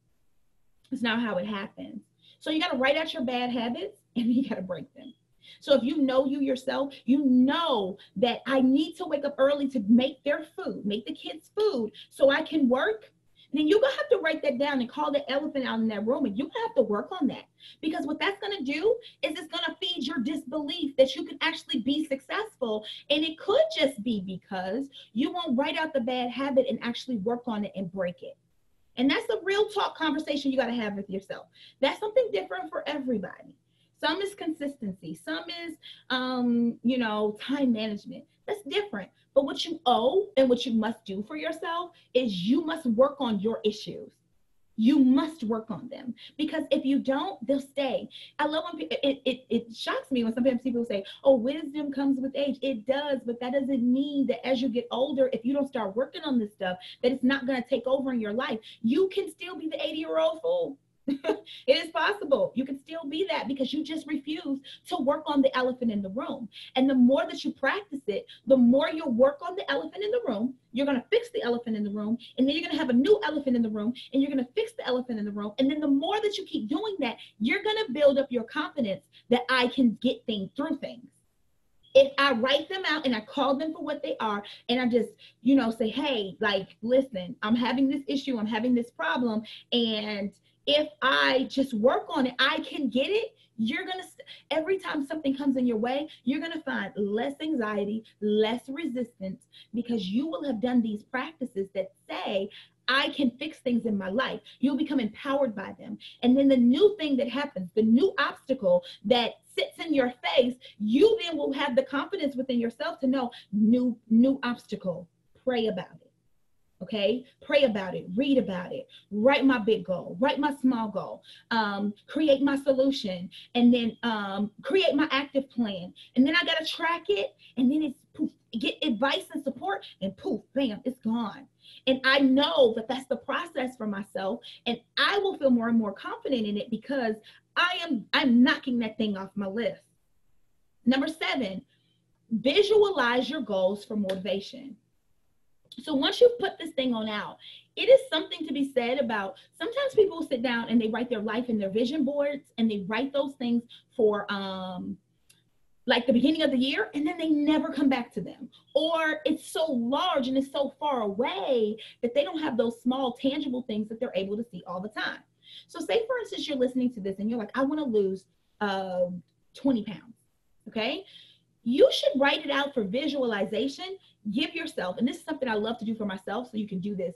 A: It's not how it happens. So you got to write out your bad habits, and you got to break them. So if you know you yourself, you know that I need to wake up early to make their food, make the kids food so I can work. Then you're going to have to write that down and call the elephant out in that room, and you're going to have to work on that. Because what that's going to do is it's going to feed your disbelief that you can actually be successful. And it could just be because you won't write out the bad habit and actually work on it and break it. And that's a real talk conversation you got to have with yourself. That's something different for everybody. Some is consistency. Some is, time management. That's different. But what you owe and what you must do for yourself is you must work on your issues. You must work on them, because if you don't, they'll stay. I love when it shocks me when sometimes people say, oh, wisdom comes with age. It does, but that doesn't mean that as you get older, if you don't start working on this stuff, that it's not going to take over in your life. You can still be the 80-year-old fool. It is possible. You can still be that, because you just refuse to work on the elephant in the room. And the more that you practice it, the more you'll work on the elephant in the room. You're going to fix the elephant in the room, and then you're going to have a new elephant in the room, and you're going to fix the elephant in the room. And then the more that you keep doing that, you're going to build up your confidence that I can get things through things. If I write them out and I call them for what they are, and I just, say, hey, like, listen, I'm having this issue, I'm having this problem, and if I just work on it, I can get it. you're going to, every time something comes in your way, you're going to find less anxiety, less resistance, because you will have done these practices that say, I can fix things in my life. You'll become empowered by them. And then the new thing that happens, the new obstacle that sits in your face, you then will have the confidence within yourself to know, new obstacle, pray about it. Okay, pray about it, read about it, write my big goal, write my small goal, create my solution, and then create my active plan. And then I got to track it, and then it's poof, get advice and support, and poof, bam, it's gone. And I know that that's the process for myself, and I will feel more and more confident in it because I'm knocking that thing off my list. Number 7, visualize your goals for motivation. So once you put this thing on out, it is something to be said about, sometimes people sit down and they write their life in their vision boards, and they write those things for like the beginning of the year, and then they never come back to them. Or it's so large and it's so far away that they don't have those small tangible things that they're able to see all the time. So say, for instance, you're listening to this and you're like, I want to lose 20 pounds. Okay. You should write it out for visualization. Give yourself, and this is something I love to do for myself, so you can do this.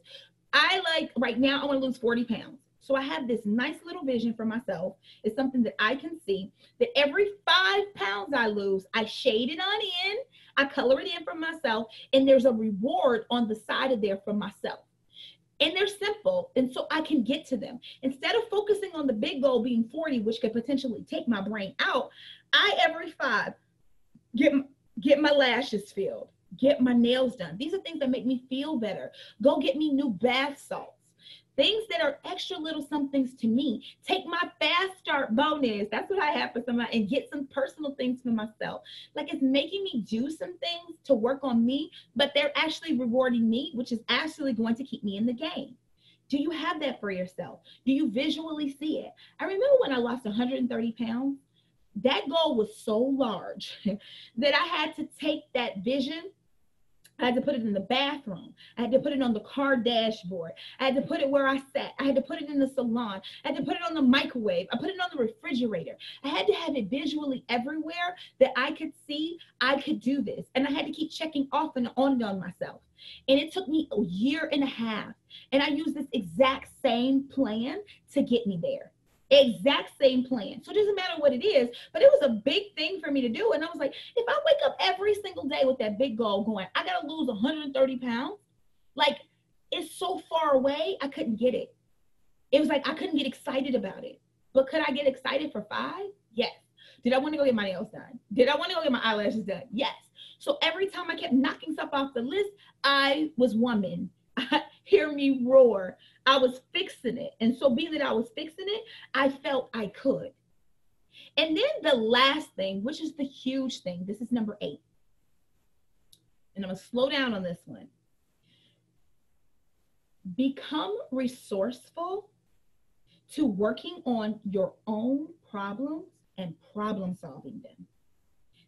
A: I like, right now, I want to lose 40 pounds. So I have this nice little vision for myself. It's something that I can see, that every 5 pounds I lose, I shade it on in, I color it in for myself, and there's a reward on the side of there for myself. And they're simple, and so I can get to them. Instead of focusing on the big goal being 40, which could potentially take my brain out, I, every 5, get my lashes filled, get my nails done. These are things that make me feel better. Go get me new bath salts. Things that are extra little somethings to me. Take my fast start bonus. That's what I have for somebody, and get some personal things for myself. Like, it's making me do some things to work on me, but they're actually rewarding me, which is actually going to keep me in the game. Do you have that for yourself? Do you visually see it? I remember when I lost 130 pounds, that goal was so large that I had to take that vision. I had to put it in the bathroom. I had to put it on the car dashboard. I had to put it where I sat. I had to put it in the salon. I had to put it on the microwave. I put it on the refrigerator. I had to have it visually everywhere that I could see I could do this. And I had to keep checking off and on myself. And it took me a year and a half. And I used this exact same plan to get me there. Exact same plan. So it doesn't matter what it is, but it was a big thing for me to do. And I was like, if I wake up every single day with that big goal going, I got to lose 130 pounds, like, it's so far away, I couldn't get it. It was like, I couldn't get excited about it. But could I get excited for 5? Yes. Did I want to go get my nails done? Did I want to go get my eyelashes done? Yes. So every time I kept knocking stuff off the list, I was woman. Hear me roar. I was fixing it. And so being that I was fixing it, I felt I could. And then the last thing, which is the huge thing, this is number 8. And I'm going to slow down on this one. Become resourceful to working on your own problems and problem solving them.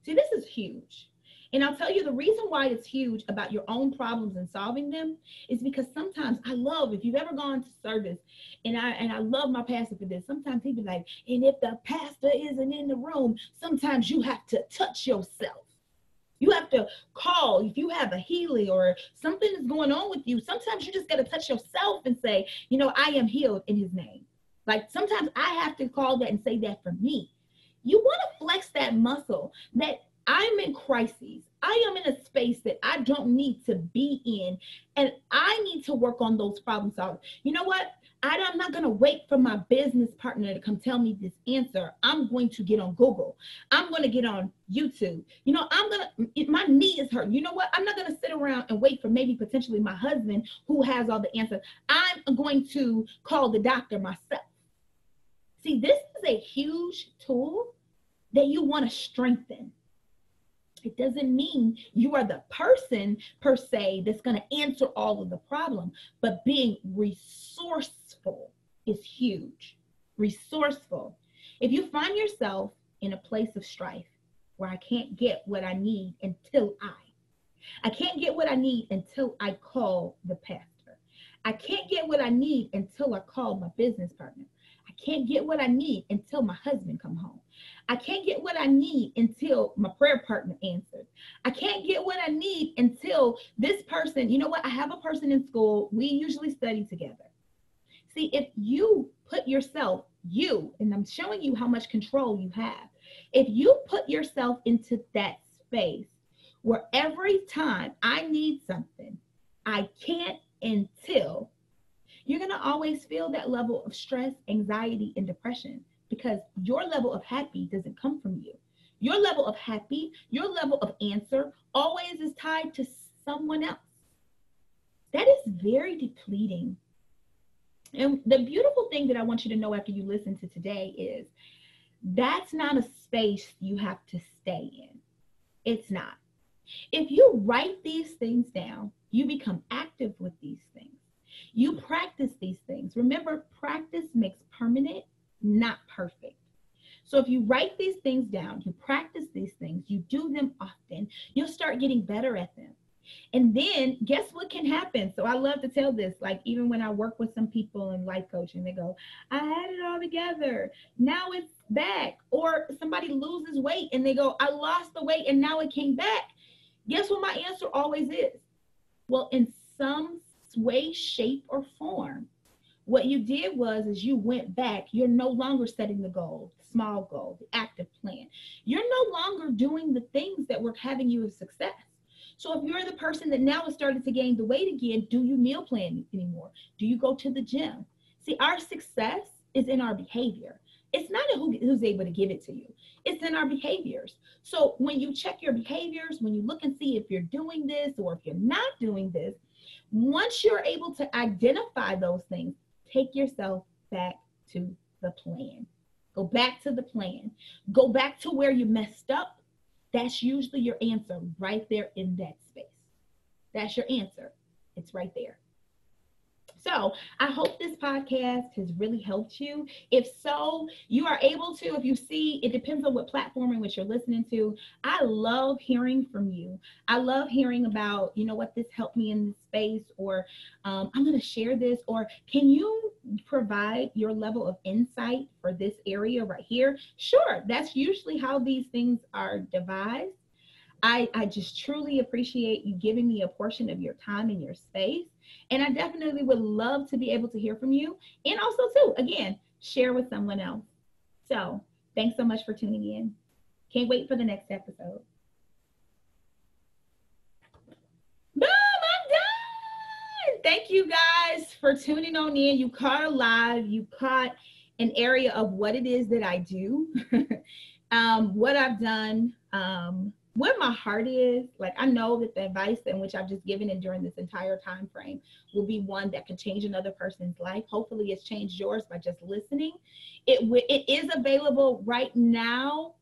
A: See, this is huge. And I'll tell you the reason why it's huge about your own problems and solving them is because sometimes I love, if you've ever gone to service, and I love my pastor for this, sometimes he'd be like, and if the pastor isn't in the room, sometimes you have to touch yourself. You have to call if you have a healing or something is going on with you. Sometimes you just got to touch yourself and say, you know, I am healed in his name. Like, sometimes I have to call that and say that for me. You want to flex that muscle that I'm in crises. I am in a space that I don't need to be in, and I need to work on those problem solving. You know what? I'm not going to wait for my business partner to come tell me this answer. I'm going to get on Google. I'm going to get on YouTube. You know, my knee is hurting. You know what? I'm not going to sit around and wait for maybe potentially my husband who has all the answers. I'm going to call the doctor myself. See, this is a huge tool that you want to strengthen. It doesn't mean you are the person per se that's going to answer all of the problem, but being resourceful is huge. Resourceful. If you find yourself in a place of strife where I can't get what I need until I can't get what I need until I call the pastor. I can't get what I need until I call my business partner. I can't get what I need until my husband come home. I can't get what I need until my prayer partner answers. I can't get what I need until this person, you know what? I have a person in school. We usually study together. See, if you put yourself, and I'm showing you how much control you have, if you put yourself into that space where every time I need something, I can't until, you're going to always feel that level of stress, anxiety, and depression because your level of happy doesn't come from you. Your level of happy, your level of answer always is tied to someone else. That is very depleting. And the beautiful thing that I want you to know after you listen to today is that's not a space you have to stay in. It's not. If you write these things down, you become active with these things. You practice these things. Remember, practice makes permanent, not perfect. So if you write these things down, you practice these things, you do them often, you'll start getting better at them. And then guess what can happen? So I love to tell this, like even when I work with some people in life coaching, they go, I had it all together. Now it's back. Or somebody loses weight and they go, I lost the weight and now it came back. Guess what my answer always is? Well, in some way, shape, or form, what you did was is you went back. You're no longer setting the goal, the small goal, the active plan. You're no longer doing the things that were having you a success. So if you're the person that now has started to gain the weight again, do you meal plan anymore? Do you go to the gym? See, our success is in our behavior. It's not who's able to give it to you. It's in our behaviors. So when you check your behaviors, when you look and see if you're doing this or if you're not doing this, once you're able to identify those things, take yourself back to the plan. Go back to the plan. Go back to where you messed up. That's usually your answer right there in that space. That's your answer. It's right there. So I hope this podcast has really helped you. If so, you are able to, if you see, it depends on what platform in which you're listening to. I love hearing from you. I love hearing about, you know what, this helped me in this space, or I'm going to share this, or can you provide your level of insight for this area right here? Sure, that's usually how these things are devised. I just truly appreciate you giving me a portion of your time and your space. And I definitely would love to be able to hear from you. And also, too, again, share with someone else. So thanks so much for tuning in. Can't wait for the next episode. Boom, I'm done. Thank you guys for tuning on in. You caught a live. You caught an area of what it is that I do, what I've done, what my heart is. Like, I know that the advice in which I've just given and during this entire time frame will be one that can change another person's life. Hopefully it's changed yours by just listening. It is available right now.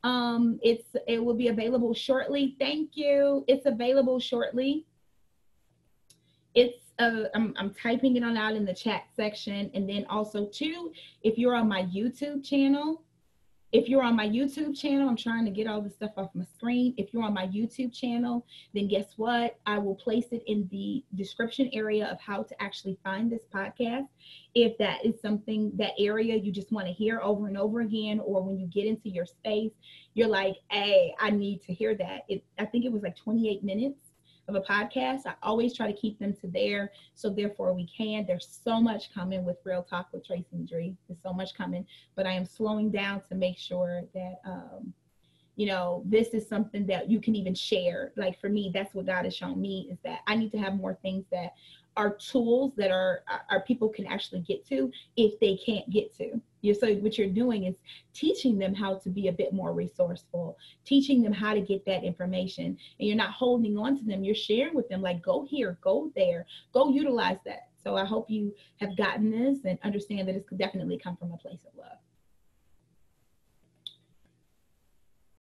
A: It will be available shortly. Thank you. It's available shortly. I'm typing it on out in the chat section. And then also too, if you're on my YouTube channel, I'm trying to get all this stuff off my screen. If you're on my YouTube channel, then guess what? I will place it in the description area of how to actually find this podcast. If that is something, that area you just want to hear over and over again, or when you get into your space, you're like, hey, I need to hear that. I think it was like 28 minutes of a podcast. I always try to keep them to there. So therefore we can. There's so much coming with Real Talk with Trayce and Madre. There's so much coming, but I am slowing down to make sure that, this is something that you can even share. Like for me, that's what God has shown me, is that I need to have more things that are tools that our people can actually get to if they can't get to. So what you're doing is teaching them how to be a bit more resourceful, teaching them how to get that information, and you're not holding on to them. You're sharing with them, like, go here, go there, go utilize that. So I hope you have gotten this and understand that it's definitely come from a place of love.